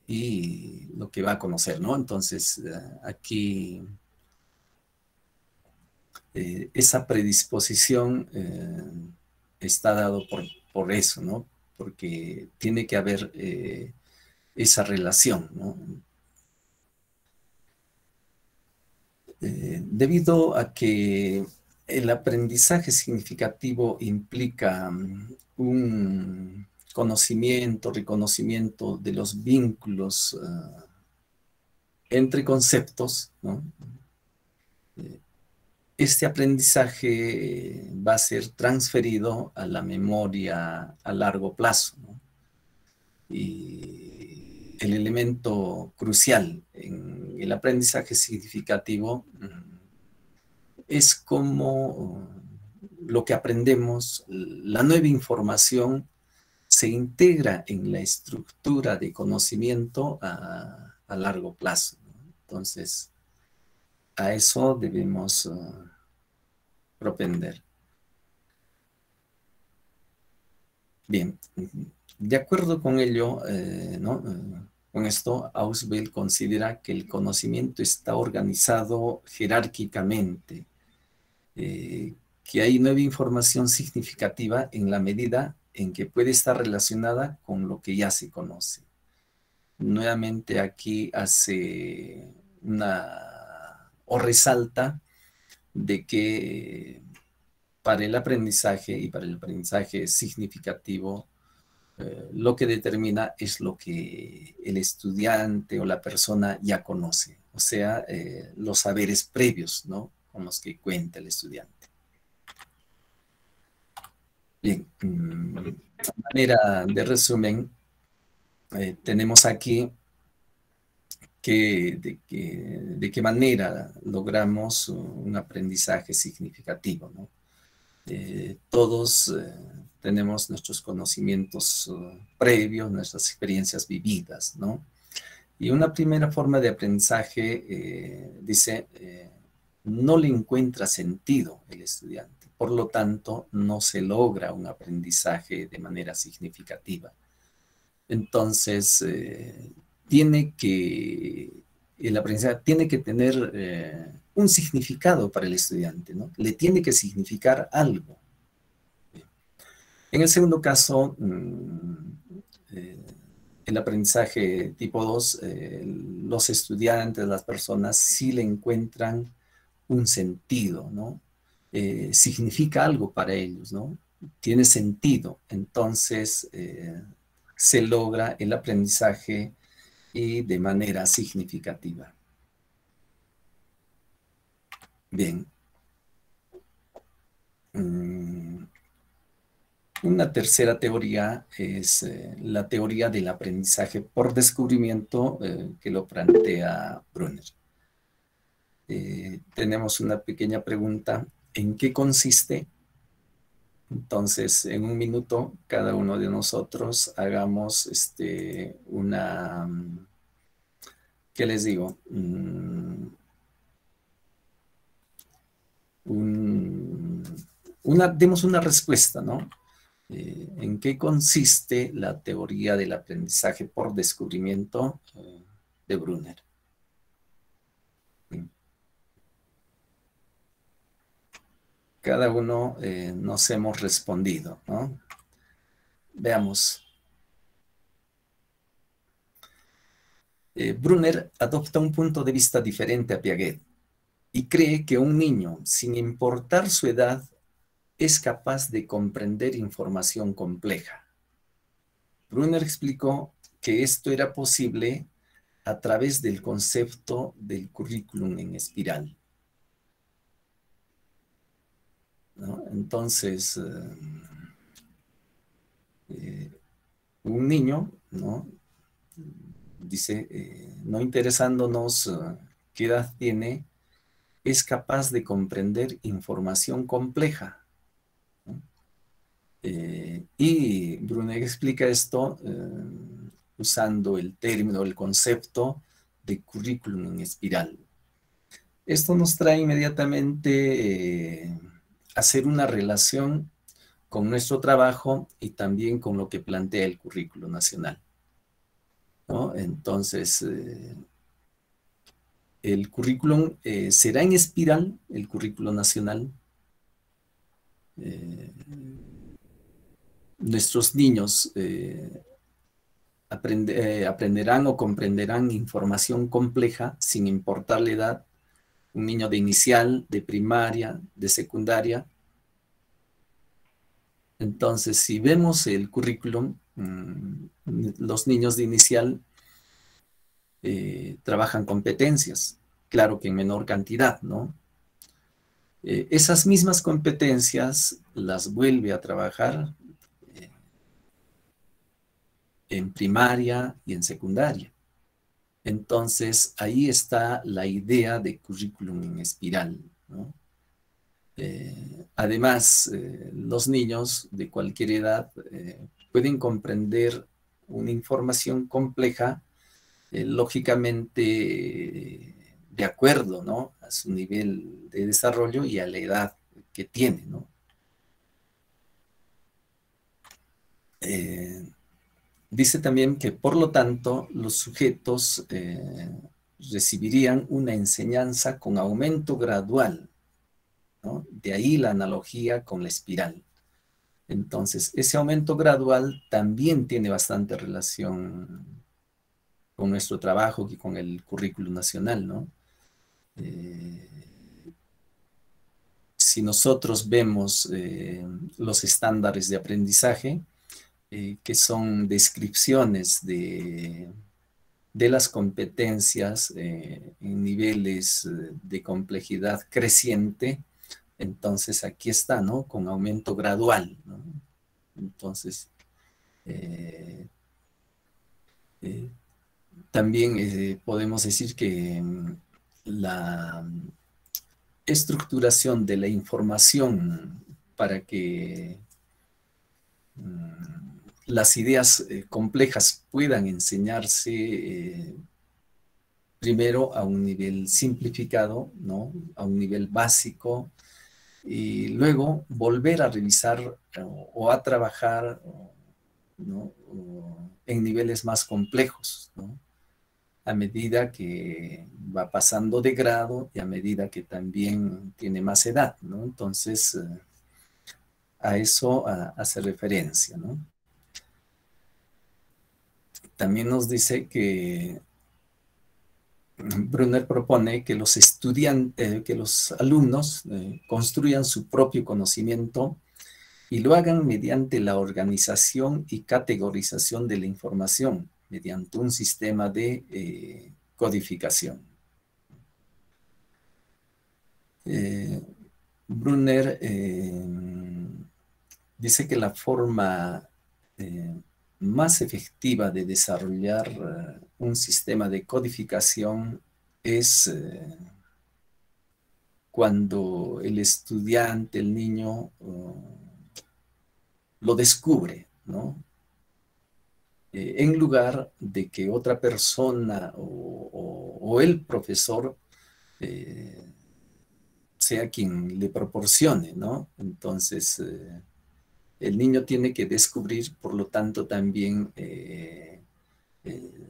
Y lo que va a conocer, ¿no? Entonces, aquí esa predisposición está dado por eso, ¿no? Porque tiene que haber esa relación, ¿no? Debido a que el aprendizaje significativo implica un conocimiento, reconocimiento de los vínculos entre conceptos, ¿no? Este aprendizaje va a ser transferido a la memoria a largo plazo, ¿no? Y el elemento crucial en el aprendizaje significativo es cómo lo que aprendemos, la nueva información, se integra en la estructura de conocimiento a largo plazo, ¿no? Entonces, a eso debemos propender. Bien, de acuerdo con ello, ¿no? Con esto, Auswell considera que el conocimiento está organizado jerárquicamente, que hay nueva información significativa en la medida en que puede estar relacionada con lo que ya se conoce. Nuevamente aquí hace o resalta de que para el aprendizaje y para el aprendizaje significativo, lo que determina es lo que el estudiante o la persona ya conoce, o sea, los saberes previos, ¿no?, con los que cuenta el estudiante. Bien, de manera de resumen, tenemos aquí de qué manera logramos un aprendizaje significativo, ¿no? Todos tenemos nuestros conocimientos previos, nuestras experiencias vividas, ¿no? Y una primera forma de aprendizaje, dice, no le encuentra sentido el estudiante. Por lo tanto, no se logra un aprendizaje de manera significativa. Entonces, el aprendizaje tiene que tener un significado para el estudiante, ¿no? Le tiene que significar algo. En el segundo caso, el aprendizaje tipo 2, los estudiantes, las personas, sí le encuentran un sentido, ¿no? Significa algo para ellos, ¿no? Tiene sentido. Entonces, se logra el aprendizaje y de manera significativa. Bien. Una tercera teoría es la teoría del aprendizaje por descubrimiento, que lo plantea Brunner. Tenemos una pequeña pregunta: ¿en qué consiste? Entonces, en un minuto, cada uno de nosotros hagamos ¿qué les digo? Demos una respuesta, ¿no? ¿En qué consiste la teoría del aprendizaje por descubrimiento de Brunner? Cada uno nos hemos respondido, ¿no? Veamos. Brunner adopta un punto de vista diferente a Piaget y cree que un niño, sin importar su edad, es capaz de comprender información compleja. Brunner explicó que esto era posible a través del concepto del currículum en espiral, ¿no? Entonces, un niño, ¿no?, dice, no interesándonos qué edad tiene, es capaz de comprender información compleja, ¿no? Y Brunner explica esto usando el término, el concepto de currículum en espiral. Esto nos trae inmediatamente hacer una relación con nuestro trabajo y también con lo que plantea el currículo nacional, ¿no? Entonces, el currículum será en espiral, el currículo nacional. Nuestros niños aprenderán o comprenderán información compleja sin importar la edad. Un niño de inicial, de primaria, de secundaria. Entonces, si vemos el currículum, los niños de inicial trabajan competencias, claro que en menor cantidad, ¿no? Esas mismas competencias las vuelve a trabajar en primaria y en secundaria. Entonces, ahí está la idea de currículum en espiral, ¿no? Además, los niños de cualquier edad pueden comprender una información compleja, lógicamente de acuerdo, ¿no?, a su nivel de desarrollo y a la edad que tiene, ¿no? Dice también que, por lo tanto, los sujetos recibirían una enseñanza con aumento gradual, ¿no? De ahí la analogía con la espiral. Entonces, ese aumento gradual también tiene bastante relación con nuestro trabajo y con el currículo nacional, ¿no? si nosotros vemos los estándares de aprendizaje, que son descripciones de las competencias en niveles de complejidad creciente, entonces aquí está, ¿no? Con aumento gradual, ¿no? Entonces, también podemos decir que la estructuración de la información para que las ideas complejas puedan enseñarse primero a un nivel simplificado, ¿no? A un nivel básico, y luego volver a revisar o a trabajar, ¿no? En niveles más complejos, ¿no? A medida que va pasando de grado y a medida que también tiene más edad, ¿no? Entonces, a eso hace referencia, ¿no? También nos dice que Brunner propone que los estudiantes, que los alumnos construyan su propio conocimiento y lo hagan mediante la organización y categorización de la información, mediante un sistema de codificación. Brunner dice que la forma más efectiva de desarrollar un sistema de codificación es cuando el estudiante, el niño, lo descubre, ¿no? En lugar de que otra persona o el profesor sea quien le proporcione, ¿no? Entonces, el niño tiene que descubrir, por lo tanto, también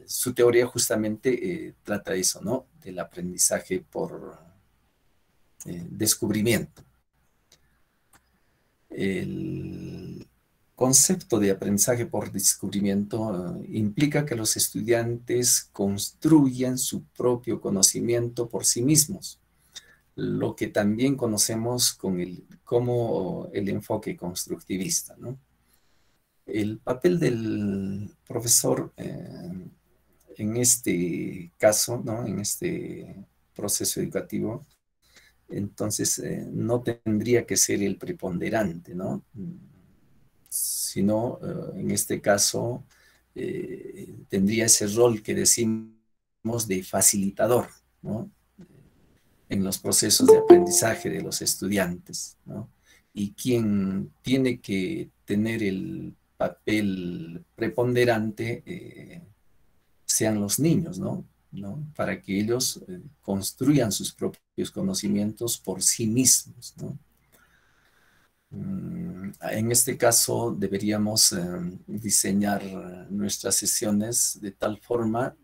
su teoría justamente trata eso, ¿no? Del aprendizaje por descubrimiento. El concepto de aprendizaje por descubrimiento implica que los estudiantes construyan su propio conocimiento por sí mismos, lo que también conocemos como el enfoque constructivista, ¿no? El papel del profesor en este caso, ¿no? En este proceso educativo, entonces no tendría que ser el preponderante, ¿no? Sino en este caso tendría ese rol que decimos de facilitador, ¿no? En los procesos de aprendizaje de los estudiantes, ¿no? Y quien tiene que tener el papel preponderante sean los niños, ¿no? Para que ellos construyan sus propios conocimientos por sí mismos, ¿no? En este caso deberíamos diseñar nuestras sesiones de tal forma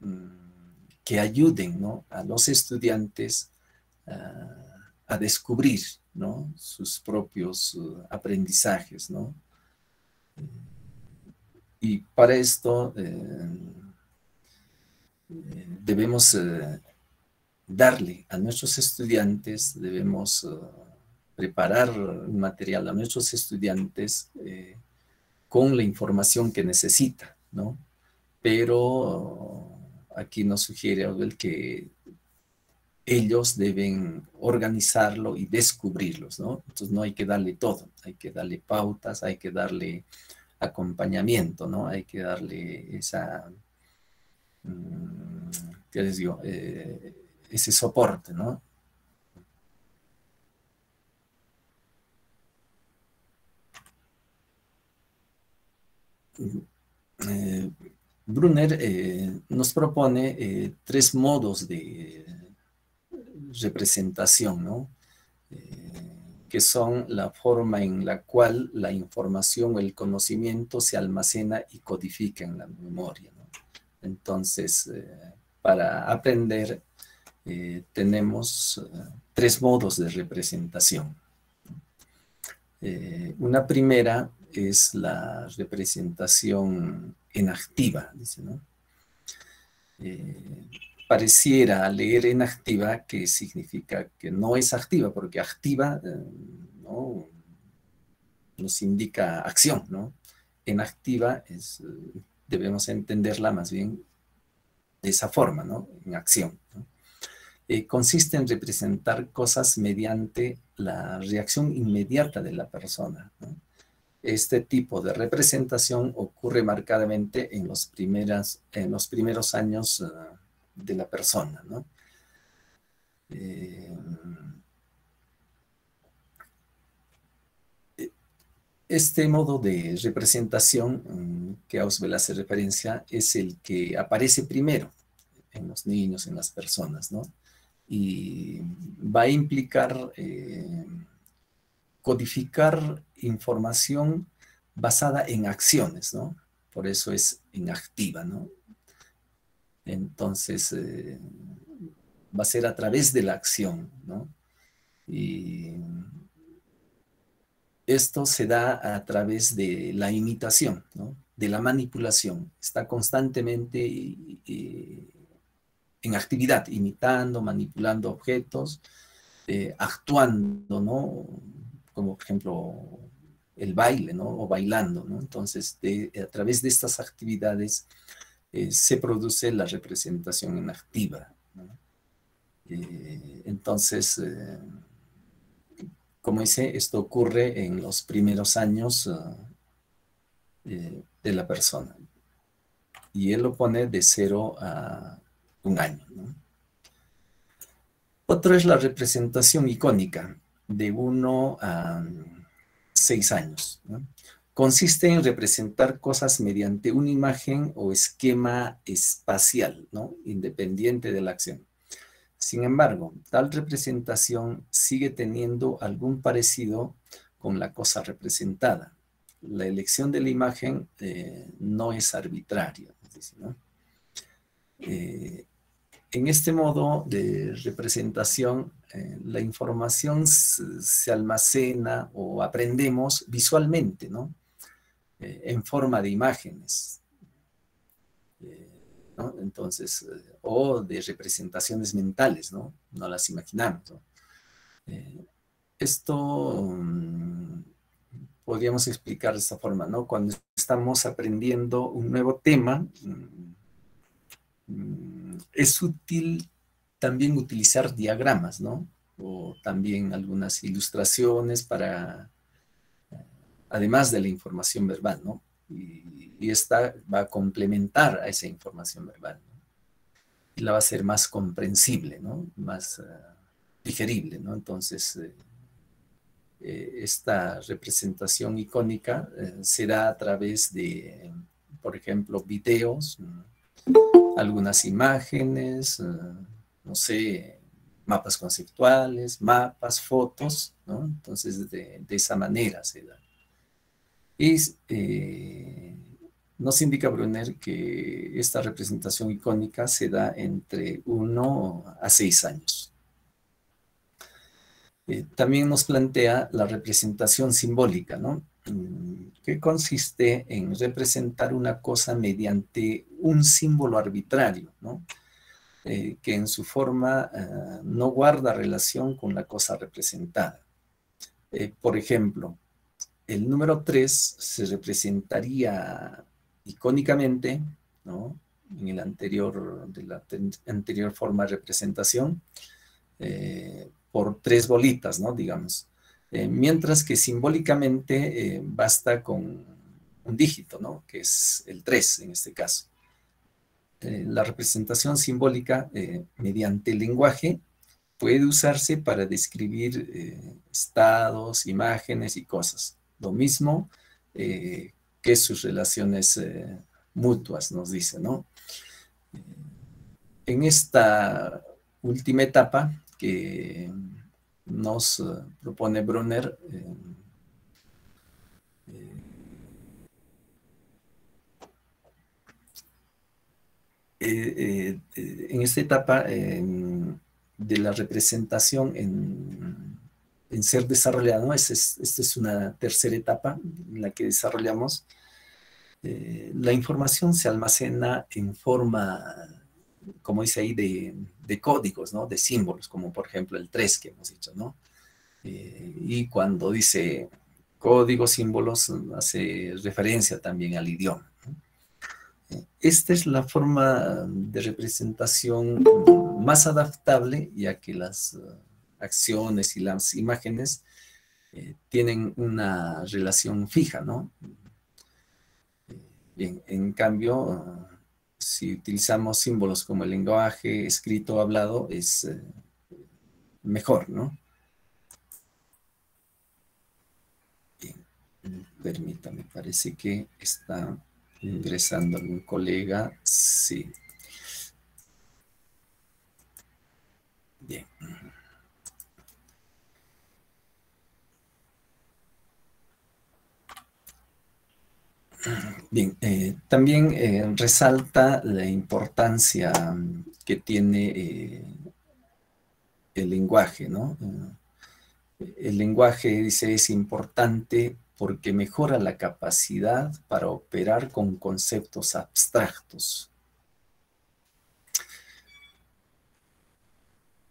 que ayuden, ¿no? A los estudiantes a descubrir, ¿no? Sus propios aprendizajes, ¿no? Y para esto debemos darle a nuestros estudiantes, debemos preparar un material a nuestros estudiantes con la información que necesita, ¿no? Pero aquí nos sugiere Abel que ellos deben organizarlo y descubrirlos, ¿no? Entonces no hay que darle todo, hay que darle pautas, hay que darle acompañamiento, ¿no? Hay que darle esa, ¿qué les digo? Ese soporte, ¿no? Brunner nos propone 3 modos de representación, ¿no? Que son la forma en la cual la información o el conocimiento se almacena y codifica en la memoria, ¿no? Entonces, para aprender tenemos 3 modos de representación. Una primera es la representación en activa, dice, ¿no? pareciera leer en activa, que significa que no es activa, porque activa ¿no? nos indica acción, ¿no? En activa debemos entenderla más bien de esa forma, ¿no? En acción, ¿no? Consiste en representar cosas mediante la reacción inmediata de la persona, ¿no? Este tipo de representación ocurre marcadamente en los primeros años de la persona, ¿no? Este modo de representación que Ausubel hace referencia es el que aparece primero en los niños, en las personas, ¿no? Y va a implicar codificar información basada en acciones, ¿no? Por eso es en activa, ¿no? Entonces, va a ser a través de la acción, ¿no? Y esto se da a través de la imitación, ¿no? De la manipulación. Está constantemente en actividad, imitando, manipulando objetos, actuando, ¿no? Como por ejemplo el baile, ¿no? O bailando, ¿no? Entonces, a través de estas actividades se produce la representación en activa, ¿no? Entonces, como dice, esto ocurre en los primeros años de la persona. Y él lo pone de 0 a 1 año, ¿no? Otro es la representación icónica, de 1 a 6 años, ¿no? Consiste en representar cosas mediante una imagen o esquema espacial, ¿no? Independiente de la acción. Sin embargo, tal representación sigue teniendo algún parecido con la cosa representada. La elección de la imagen no es arbitraria, ¿no? En este modo de representación, la información se almacena o aprendemos visualmente, ¿no? En forma de imágenes, ¿no? Entonces, o de representaciones mentales, ¿no? No las imaginamos, ¿no? Esto podríamos explicar de esta forma, ¿no? Cuando estamos aprendiendo un nuevo tema, es útil también utilizar diagramas, ¿no? O también algunas ilustraciones para, además de la información verbal, ¿no? Y esta va a complementar a esa información verbal, ¿no? Y la va a hacer más comprensible, ¿no? Más digerible, ¿no? Entonces, esta representación icónica será a través de, por ejemplo, videos, algunas imágenes, no sé, mapas conceptuales, mapas, fotos, ¿no? Entonces, de esa manera se da. Y nos indica Brunner que esta representación icónica se da entre 1 a 6 años. También nos plantea la representación simbólica, ¿no? Que consiste en representar una cosa mediante un símbolo arbitrario, ¿no? Que en su forma no guarda relación con la cosa representada. Por ejemplo, el número 3 se representaría icónicamente, ¿no? En la anterior forma de representación, por 3 bolitas, ¿no? Digamos. Mientras que simbólicamente basta con un dígito, ¿no? Que es el 3 en este caso. La representación simbólica mediante el lenguaje puede usarse para describir estados, imágenes y cosas. Lo mismo que sus relaciones mutuas, nos dice, ¿no? En esta última etapa que nos propone Brunner, en esta etapa de la representación en ser desarrollada, ¿no? Esta es una tercera etapa en la que desarrollamos. La información se almacena en forma como dice ahí, de códigos, ¿no? De símbolos, como por ejemplo el 3 que hemos dicho, ¿no? Y cuando dice códigos, símbolos, hace referencia también al idioma, ¿no? Esta es la forma de representación más adaptable, ya que las acciones y las imágenes tienen una relación fija, ¿no? Bien, en cambio, si utilizamos símbolos como el lenguaje escrito o hablado, es mejor, ¿no? Bien, permítame, parece que está ingresando algún colega. Sí. Bien. Bien, también resalta la importancia que tiene el lenguaje, ¿no? El lenguaje, dice, es importante porque mejora la capacidad para operar con conceptos abstractos.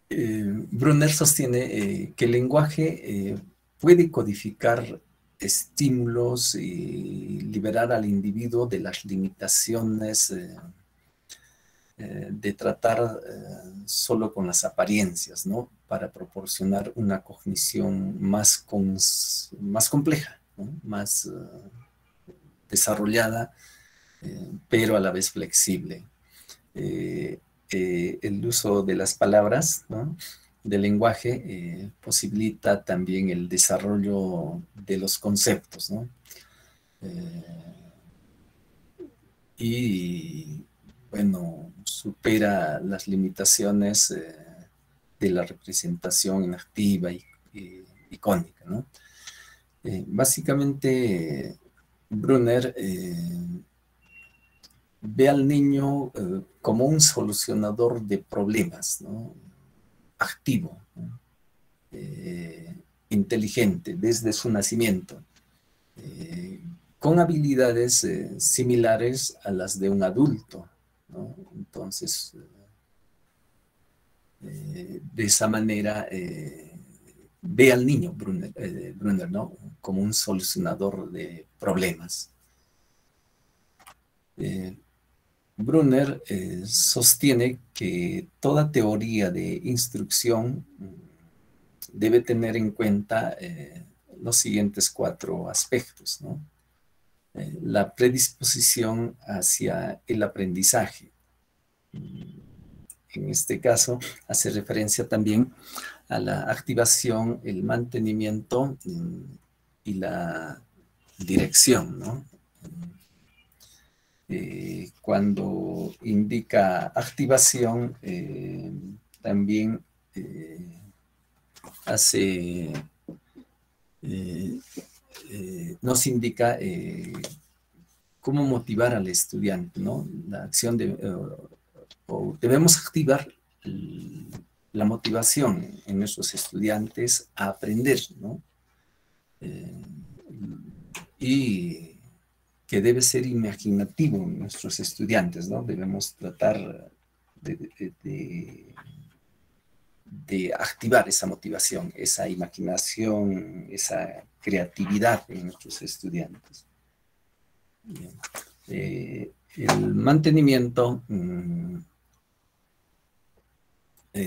Brunner sostiene que el lenguaje puede codificar estímulos y liberar al individuo de las limitaciones de tratar solo con las apariencias, ¿no? Para proporcionar una cognición más compleja, ¿no? Más desarrollada, pero a la vez flexible. El uso de las palabras, ¿no? Del lenguaje posibilita también el desarrollo de los conceptos, ¿no? Y bueno, supera las limitaciones de la representación inactiva y icónica, ¿no? Básicamente, Brunner ve al niño como un solucionador de problemas, ¿no? Activo, ¿no? Inteligente desde su nacimiento, con habilidades similares a las de un adulto, ¿no? Entonces, de esa manera, ve al niño Brunner, ¿no? Como un solucionador de problemas. Brunner sostiene que toda teoría de instrucción debe tener en cuenta los siguientes 4 aspectos, ¿no? La predisposición hacia el aprendizaje. En este caso, hace referencia también a la activación, el mantenimiento y la dirección, ¿no? Cuando indica activación, también nos indica cómo motivar al estudiante, ¿no? La acción o debemos activar la motivación en nuestros estudiantes a aprender, ¿no? Y que debe ser imaginativo en nuestros estudiantes, ¿no? Debemos tratar de activar esa motivación, esa imaginación, esa creatividad en nuestros estudiantes. El mantenimiento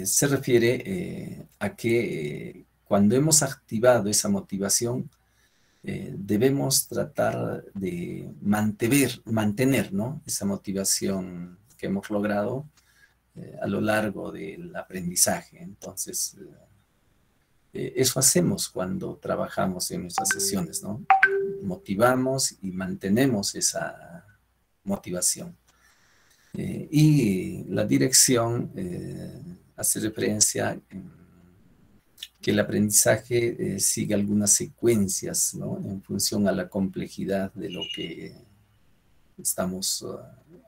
se refiere a que cuando hemos activado esa motivación, debemos tratar de mantener, ¿no? Esa motivación que hemos logrado a lo largo del aprendizaje. Entonces, eso hacemos cuando trabajamos en nuestras sesiones, ¿no? Motivamos y mantenemos esa motivación. Y la dirección hace referencia a que el aprendizaje sigue algunas secuencias, ¿no? En función a la complejidad de lo que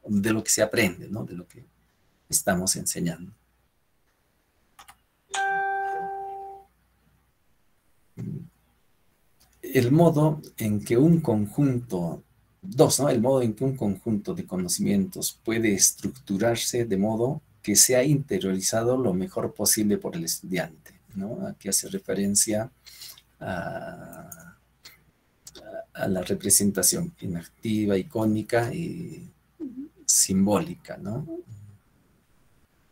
de lo que se aprende, ¿no? De lo que estamos enseñando. El modo en que un conjunto, ¿no? El modo en que un conjunto de conocimientos puede estructurarse de modo que sea interiorizado lo mejor posible por el estudiante, ¿no? Aquí hace referencia a la representación inactiva, icónica y simbólica, ¿no?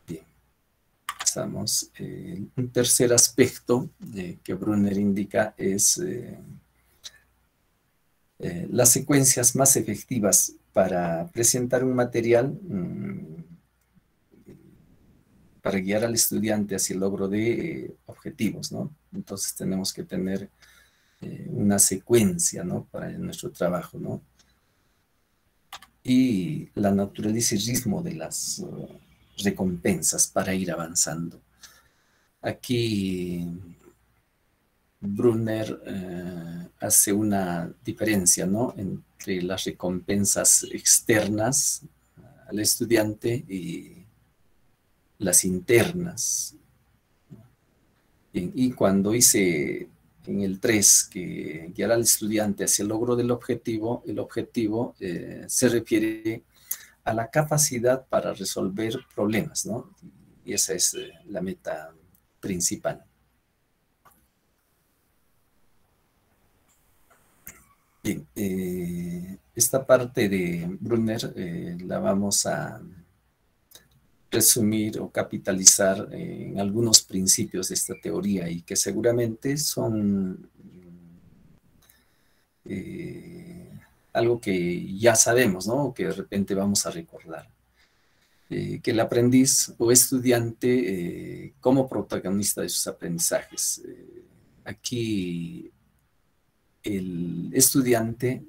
Bien, pasamos. Un tercer aspecto que Brunner indica es las secuencias más efectivas para presentar un material para guiar al estudiante hacia el logro de objetivos, ¿no? Entonces tenemos que tener una secuencia, ¿no? Para nuestro trabajo, ¿no? Y la naturaleza y ritmo de las recompensas para ir avanzando. Aquí Brunner hace una diferencia, ¿no? Entre las recompensas externas al estudiante y las internas. Bien, y cuando hice en el 3 que guiar al estudiante hacia el logro del objetivo, el objetivo se refiere a la capacidad para resolver problemas, ¿no? Y esa es la meta principal. Bien, esta parte de Brunner la vamos a resumir o capitalizar en algunos principios de esta teoría y que seguramente son algo que ya sabemos, ¿no? O que de repente vamos a recordar. Que el aprendiz o estudiante como protagonista de sus aprendizajes. Aquí el estudiante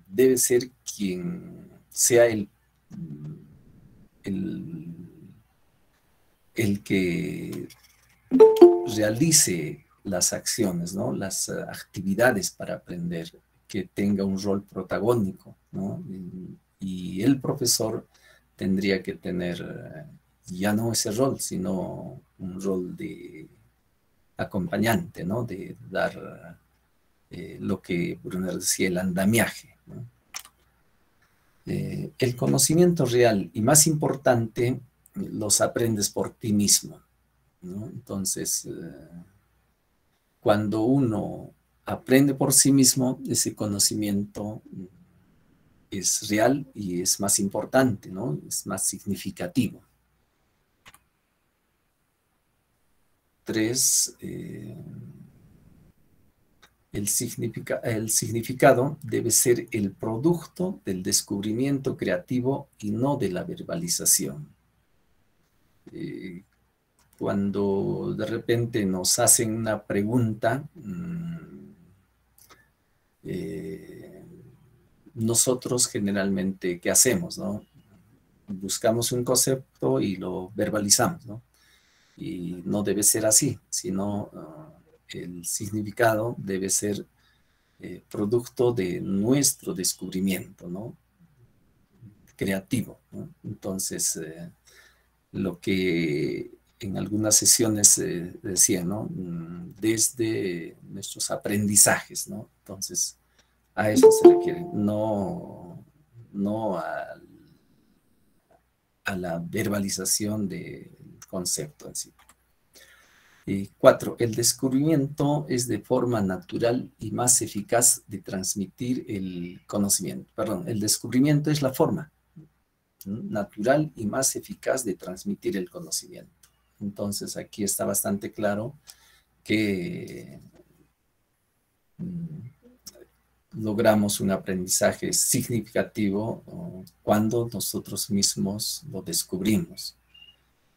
debe ser quien sea el que realice las acciones, ¿no? Las actividades para aprender, que tenga un rol protagónico, ¿no? Y el profesor tendría que tener ya no ese rol, sino un rol de acompañante, ¿no? De dar lo que Brunner decía, el andamiaje, ¿no? El conocimiento real y más importante, los aprendes por ti mismo, ¿no? Entonces, cuando uno aprende por sí mismo, ese conocimiento es real y es más importante, ¿no? Es más significativo. 3, el significado debe ser el producto del descubrimiento creativo y no de la verbalización. Cuando de repente nos hacen una pregunta, nosotros generalmente, ¿qué hacemos, no? Buscamos un concepto y lo verbalizamos, ¿no? Y no debe ser así, sino el significado debe ser producto de nuestro descubrimiento, ¿no? Creativo, ¿no? Entonces, lo que en algunas sesiones decían, ¿no? Desde nuestros aprendizajes, ¿no? Entonces, a eso se refiere, no a la verbalización del concepto en sí. 4, el descubrimiento es de forma natural y más eficaz de transmitir el conocimiento. Perdón, el descubrimiento es la forma natural y más eficaz de transmitir el conocimiento. Entonces, aquí está bastante claro que logramos un aprendizaje significativo cuando nosotros mismos lo descubrimos.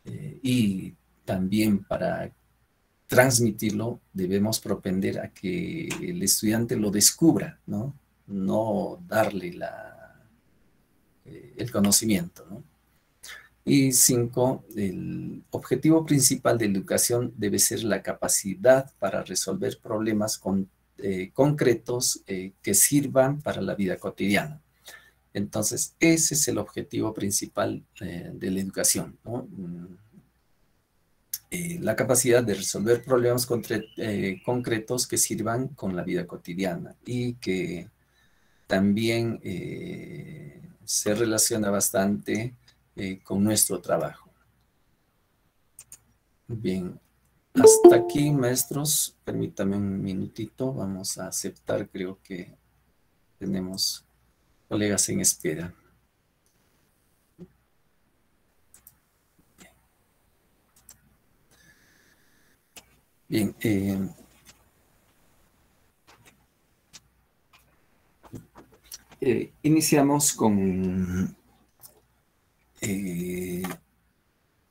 Y también para transmitirlo debemos propender a que el estudiante lo descubra, ¿no? No darle el conocimiento, ¿no? Y 5, el objetivo principal de la educación debe ser la capacidad para resolver problemas concretos que sirvan para la vida cotidiana. Entonces, ese es el objetivo principal de la educación, ¿no? La capacidad de resolver problemas concretos que sirvan con la vida cotidiana y que también se relaciona bastante con nuestro trabajo. Bien, hasta aquí, maestros. Permítame un minutito. Vamos a aceptar, creo que tenemos colegas en espera. Bien, iniciamos con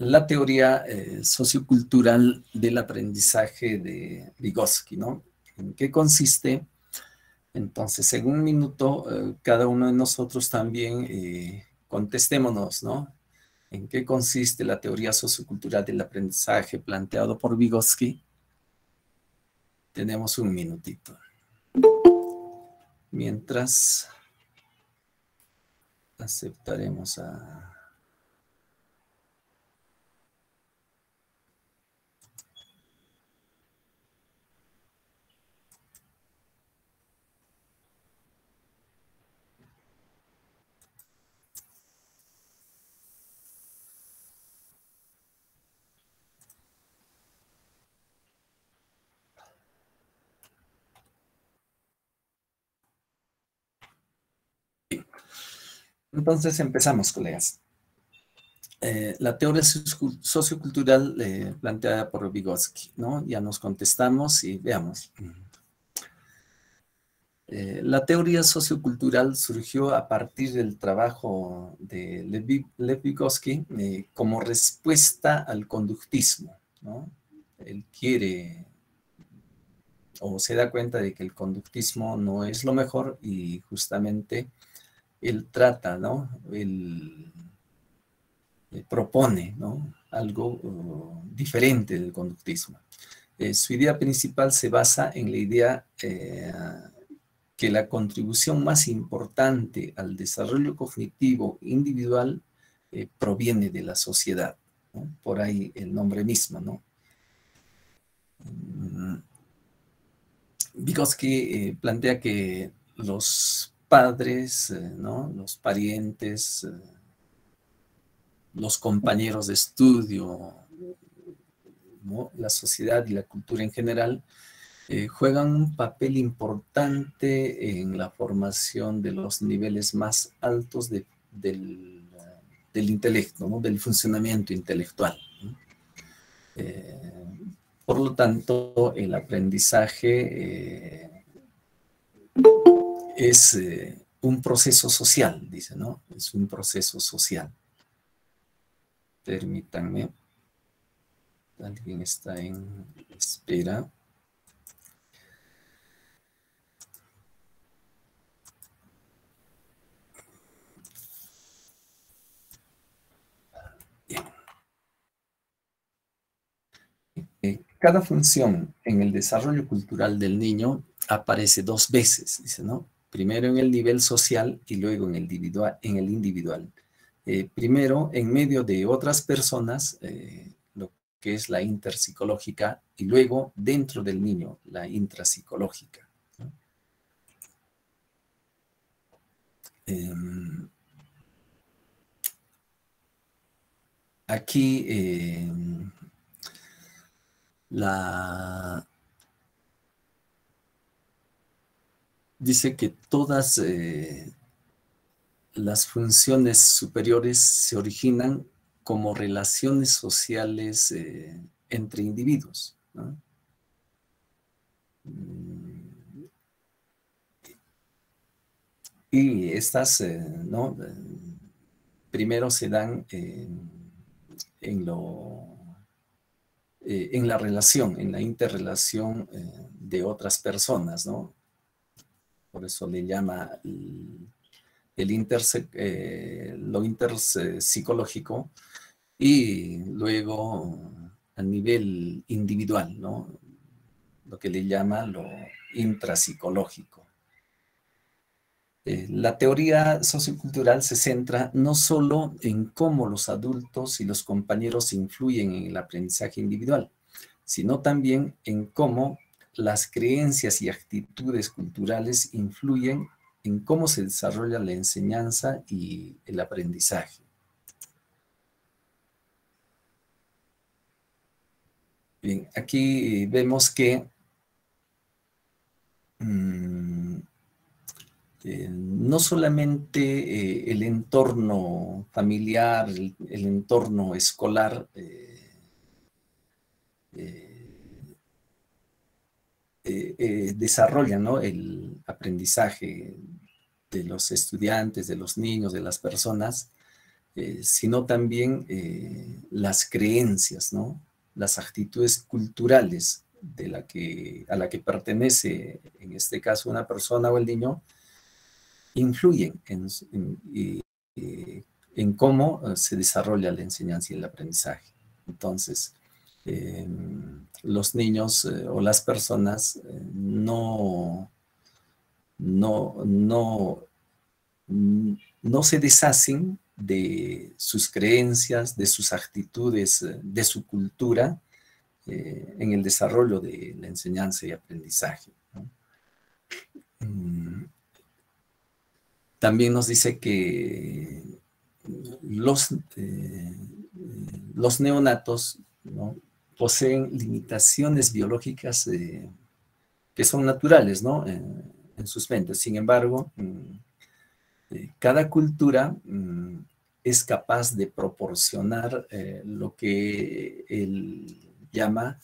la teoría sociocultural del aprendizaje de Vygotsky, ¿no? ¿En qué consiste? Entonces, en un minuto, cada uno de nosotros también contestémonos, ¿no? ¿En qué consiste la teoría sociocultural del aprendizaje planteado por Vygotsky? Tenemos un minutito. Mientras aceptaremos a... Entonces empezamos, colegas. La teoría sociocultural planteada por Vygotsky, ¿no? Ya nos contestamos y veamos. La teoría sociocultural surgió a partir del trabajo de Lev Vygotsky como respuesta al conductismo, ¿no? Él quiere o se da cuenta de que el conductismo no es lo mejor y justamente él trata, ¿no? Él propone, ¿no? Algo diferente del conductismo. Su idea principal se basa en la idea que la contribución más importante al desarrollo cognitivo individual proviene de la sociedad, ¿no? Por ahí el nombre mismo, ¿no? Vygotsky plantea que los padres, ¿no? Los parientes, los compañeros de estudio, ¿no? La sociedad y la cultura en general juegan un papel importante en la formación de los niveles más altos del intelecto, ¿no? Del funcionamiento intelectual, ¿no? Por lo tanto, el aprendizaje es un proceso social, dice, ¿no? Es un proceso social. Permítanme. Alguien está en espera. Bien. Cada función en el desarrollo cultural del niño aparece dos veces, dice, ¿no? Primero en el nivel social y luego en el individual. Primero en medio de otras personas, lo que es la interpsicológica, y luego dentro del niño, la intrapsicológica, ¿no? Aquí dice que todas las funciones superiores se originan como relaciones sociales entre individuos, ¿no? Y estas, ¿no? Primero se dan en la relación, en la interrelación de otras personas, ¿no? Por eso le llama lo interpsicológico, y luego a nivel individual, ¿no? Lo que le llama lo intrapsicológico. La teoría sociocultural se centra no solo en cómo los adultos y los compañeros influyen en el aprendizaje individual, sino también en cómo las creencias y actitudes culturales influyen en cómo se desarrolla la enseñanza y el aprendizaje. Bien, aquí vemos que no solamente el entorno familiar, el entorno escolar desarrolla, ¿no?, el aprendizaje de los estudiantes, de los niños, de las personas, sino también las creencias, ¿no?, las actitudes culturales a la que pertenece, en este caso, una persona o el niño, influyen en cómo se desarrolla la enseñanza y el aprendizaje. Entonces, los niños o las personas no se deshacen de sus creencias, de sus actitudes, de su cultura en el desarrollo de la enseñanza y aprendizaje, ¿no? También nos dice que los neonatos, ¿no?, poseen limitaciones biológicas que son naturales, ¿no?, en sus mentes. Sin embargo, cada cultura es capaz de proporcionar lo que él llama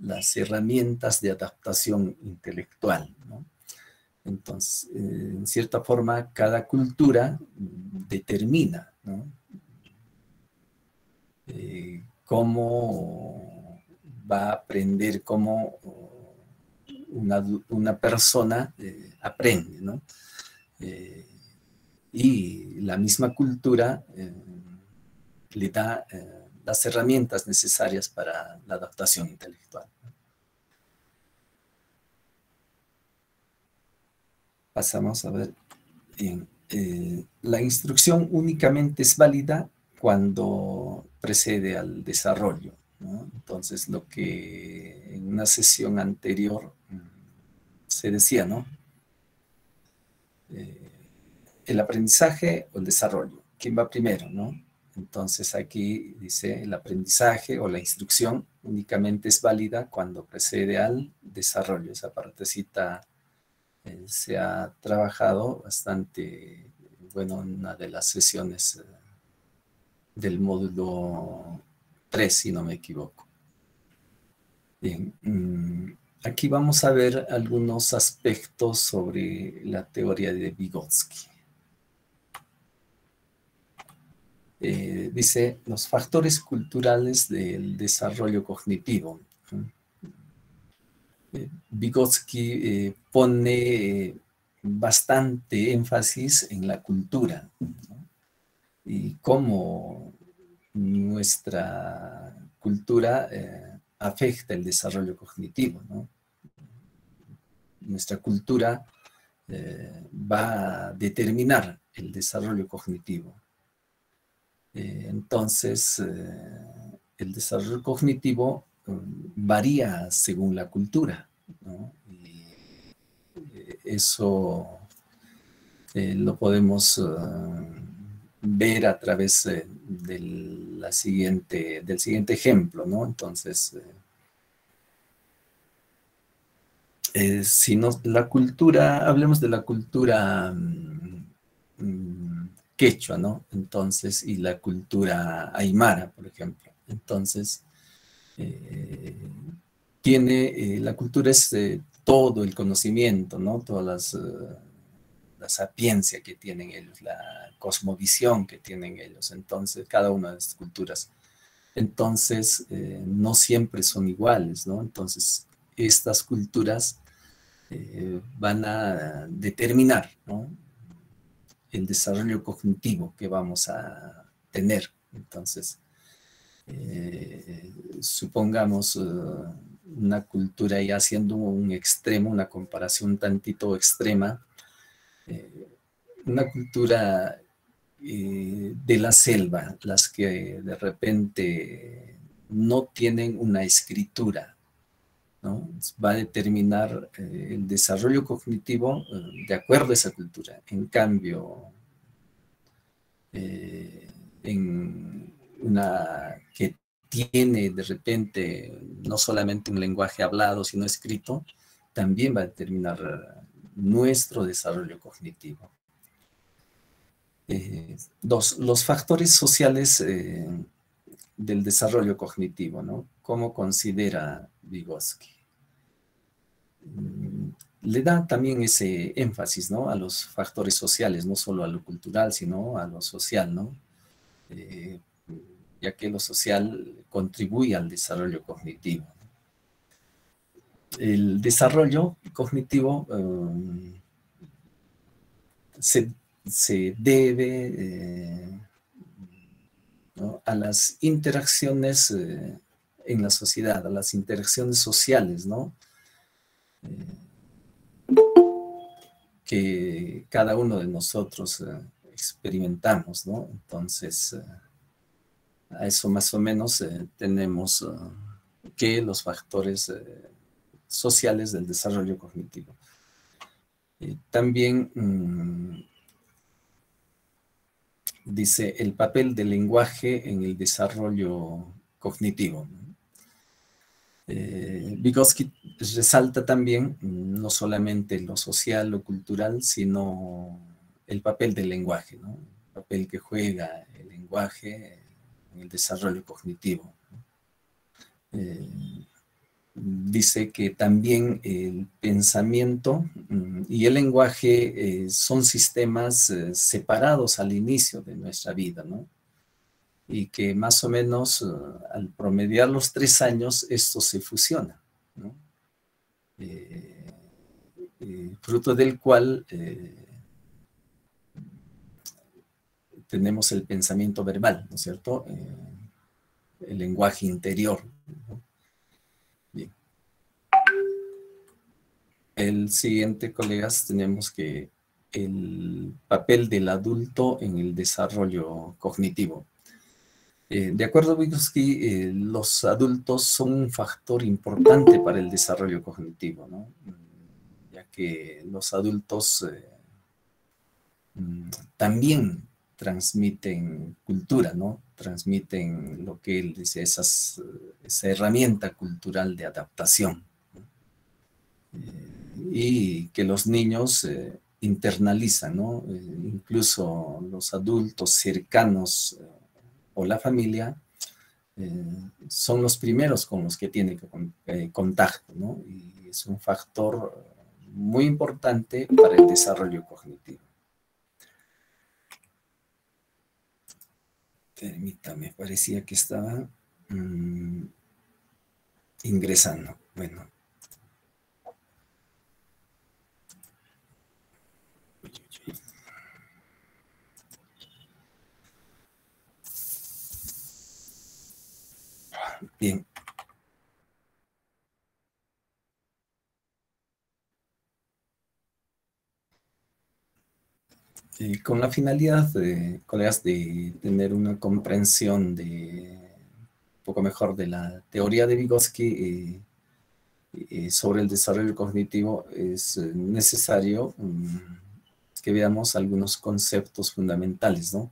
las herramientas de adaptación intelectual, ¿no? Entonces, en cierta forma, cada cultura determina, ¿no?, cómo va a aprender, cómo una persona aprende, ¿no? Y la misma cultura le da las herramientas necesarias para la adaptación intelectual. Pasamos a ver. Bien. La instrucción únicamente es válida cuando precede al desarrollo, ¿no? Entonces, lo que en una sesión anterior se decía, ¿no? El aprendizaje o el desarrollo, ¿quién va primero, no? Entonces aquí dice el aprendizaje o la instrucción únicamente es válida cuando precede al desarrollo. Esa partecita se ha trabajado bastante, bueno, en una de las sesiones del módulo 3, si no me equivoco. Bien, aquí vamos a ver algunos aspectos sobre la teoría de Vygotsky. Dice, los factores culturales del desarrollo cognitivo. Vygotsky pone bastante énfasis en la cultura, ¿no?, y cómo nuestra cultura afecta el desarrollo cognitivo, ¿no? Nuestra cultura va a determinar el desarrollo cognitivo. Entonces, el desarrollo cognitivo varía según la cultura, ¿no? Y eso lo podemos ver a través del siguiente ejemplo, ¿no? Entonces, si no, la cultura, hablemos de la cultura quechua, ¿no? Entonces, y la cultura aymara, por ejemplo. Entonces, la cultura es todo el conocimiento, ¿no? Todas la sapiencia que tienen ellos, la cosmovisión que tienen ellos. Entonces, cada una de las culturas. Entonces, no siempre son iguales, ¿no? Entonces, estas culturas van a determinar, ¿no?, el desarrollo cognitivo que vamos a tener. Entonces, supongamos una cultura, ya haciendo un extremo, una comparación un tantito extrema, una cultura de la selva, las que de repente no tienen una escritura, ¿no?, va a determinar el desarrollo cognitivo de acuerdo a esa cultura. En cambio, en una que tiene de repente no solamente un lenguaje hablado, sino escrito, también va a determinar nuestro desarrollo cognitivo. Dos, los factores sociales del desarrollo cognitivo, ¿no? ¿Cómo considera Vygotsky? Le da también ese énfasis, ¿no? A los factores sociales, no solo a lo cultural, sino a lo social, ¿no? Ya que lo social contribuye al desarrollo cognitivo. El desarrollo cognitivo se debe ¿no? a las interacciones en la sociedad, a las interacciones sociales, ¿no? Que cada uno de nosotros experimentamos, ¿no? Entonces, a eso más o menos tenemos que los factores sociales del desarrollo cognitivo. También dice el papel del lenguaje en el desarrollo cognitivo. Vygotsky resalta también no solamente lo social, lo cultural, sino el papel del lenguaje, ¿no? El papel que juega el lenguaje en el desarrollo cognitivo. Dice que también el pensamiento y el lenguaje son sistemas separados al inicio de nuestra vida, ¿no? Y que más o menos al promediar los 3 años esto se fusiona, ¿no? Fruto del cual tenemos el pensamiento verbal, ¿no es cierto? El lenguaje interior, ¿no? Bien. El siguiente, colegas, tenemos que el papel del adulto en el desarrollo cognitivo. De acuerdo a Vygotsky, los adultos son un factor importante para el desarrollo cognitivo, ¿no? Ya que los adultos también transmiten cultura, ¿no? Transmiten lo que él dice, esa herramienta cultural de adaptación, ¿no? Y que los niños internalizan, ¿no? Incluso los adultos cercanos o la familia son los primeros con los que tiene contacto, ¿no? Y es un factor muy importante para el desarrollo cognitivo. Permítame, parecía que estaba ingresando. Bueno. Bien. Con la finalidad, colegas, de tener una comprensión un poco mejor de la teoría de Vygotsky sobre el desarrollo cognitivo, es necesario que veamos algunos conceptos fundamentales, ¿no?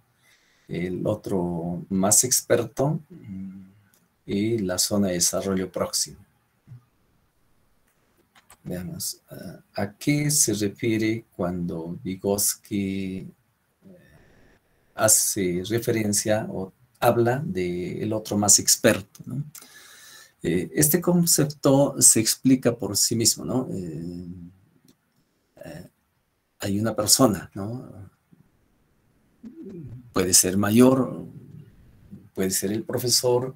El otro más experto y la zona de desarrollo próximo. Veamos, ¿a qué se refiere cuando Vygotsky hace referencia o habla del otro más experto, ¿no? Este concepto se explica por sí mismo, ¿no? Hay una persona, ¿no? Puede ser mayor, puede ser el profesor,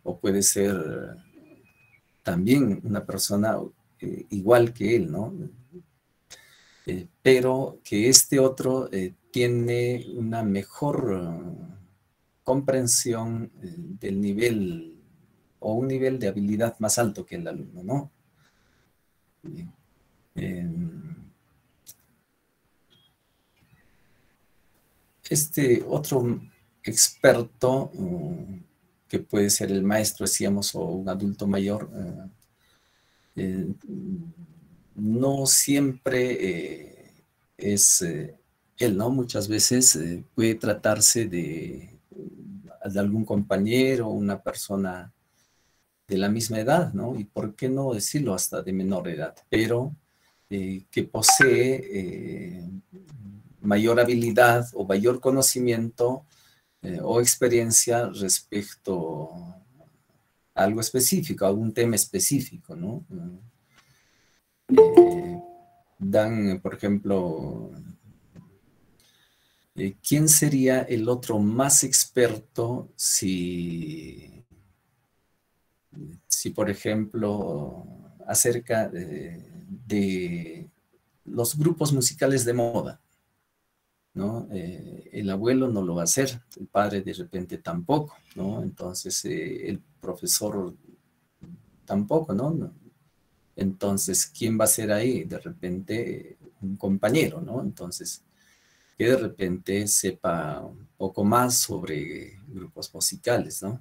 o puede ser también una persona igual que él, ¿no? Pero que este otro tiene una mejor comprensión del nivel o un nivel de habilidad más alto que el alumno, ¿no? Este otro experto, que puede ser el maestro, decíamos, o un adulto mayor, no siempre es él, ¿no? Muchas veces puede tratarse de de algún compañero, una persona de la misma edad, ¿no? Y por qué no decirlo hasta de menor edad, pero que posee mayor habilidad o mayor conocimiento o experiencia respecto a algo específico, a algún tema específico, ¿no? Dan, por ejemplo, ¿quién sería el otro más experto si por ejemplo, acerca de los grupos musicales de moda, ¿no? El abuelo no lo va a hacer, el padre de repente tampoco, ¿no? Entonces, el profesor tampoco, ¿no? Entonces, ¿quién va a ser ahí? De repente, un compañero, ¿no? Entonces, que de repente sepa un poco más sobre grupos musicales, ¿no?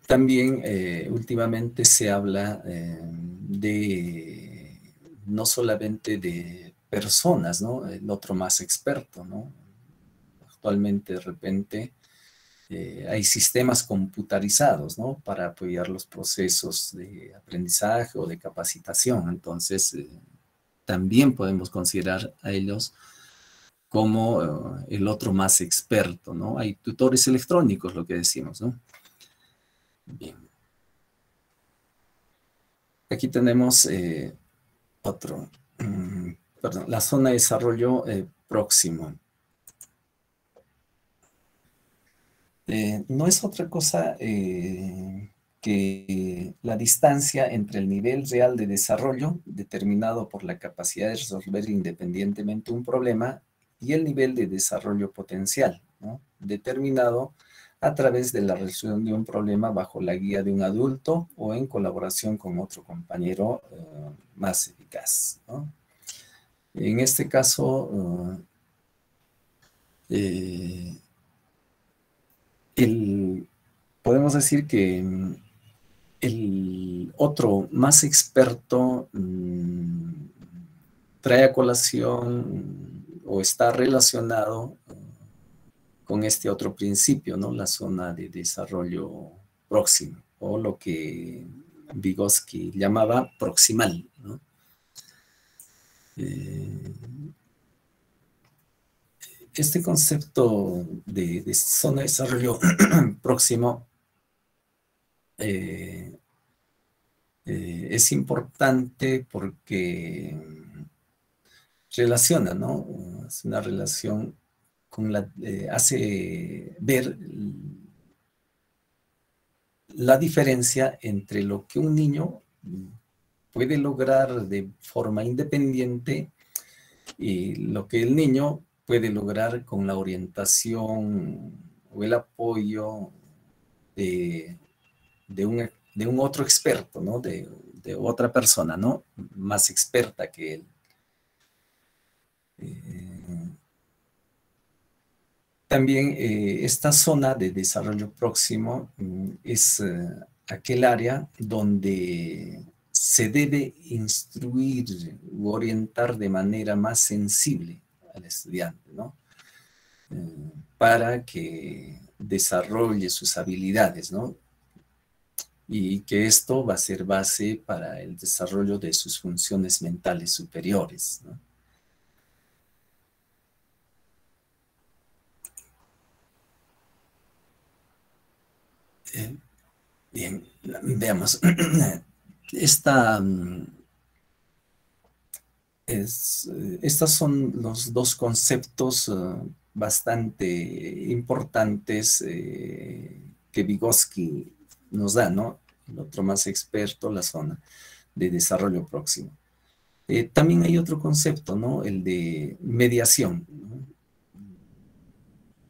También últimamente se habla de no solamente de personas, ¿no? El otro más experto, ¿no? Actualmente de repente hay sistemas computarizados, ¿no? Para apoyar los procesos de aprendizaje o de capacitación. Entonces, también podemos considerar a ellos como el otro más experto, ¿no? Hay tutores electrónicos, lo que decimos, ¿no? Bien. Aquí tenemos otro, perdón, la zona de desarrollo próximo. No es otra cosa que la distancia entre el nivel real de desarrollo determinado por la capacidad de resolver independientemente un problema y el nivel de desarrollo potencial, ¿no? Determinado a través de la resolución de un problema bajo la guía de un adulto o en colaboración con otro compañero más eficaz, ¿no? En este caso, podemos decir que el otro más experto trae a colación o está relacionado con este otro principio, ¿no? La zona de desarrollo próximo, o lo que Vygotsky llamaba proximal, ¿no? Este concepto de zona de desarrollo próximo es importante porque relaciona, ¿no? Es una relación con hace ver la diferencia entre lo que un niño puede lograr de forma independiente y lo que el niño puede lograr con la orientación o el apoyo de un otro experto, ¿no? De otra persona, ¿no? Más experta que él. También esta zona de desarrollo próximo es aquel área donde se debe instruir u orientar de manera más sensible al estudiante, ¿no? Para que desarrolle sus habilidades, ¿no? Y que esto va a ser base para el desarrollo de sus funciones mentales superiores, ¿no? Bien, veamos. Estos son los dos conceptos bastante importantes que Vygotsky nos da, ¿no? El otro más experto, la zona de desarrollo próximo. También hay otro concepto, ¿no? El de mediación, ¿no?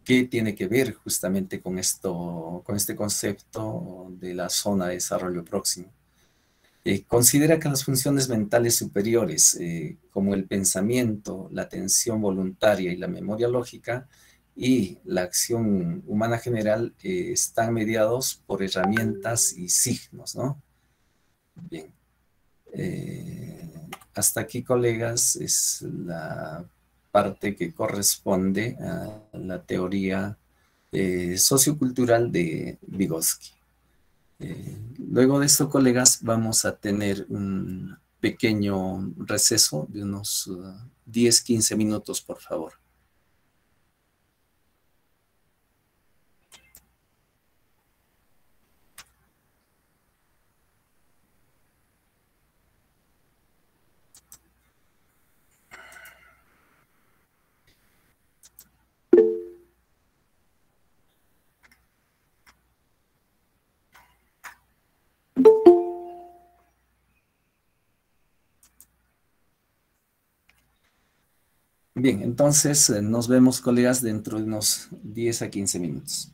Que tiene que ver justamente con este concepto de la zona de desarrollo próximo. Considera que las funciones mentales superiores, como el pensamiento, la atención voluntaria y la memoria lógica, y la acción humana general, están mediados por herramientas y signos, ¿no? Bien. Hasta aquí, colegas, es la parte que corresponde a la teoría sociocultural de Vygotsky. Luego de esto, colegas, vamos a tener un pequeño receso de unos 10-15 minutos, por favor. Bien, entonces nos vemos, colegas, dentro de unos 10 a 15 minutos.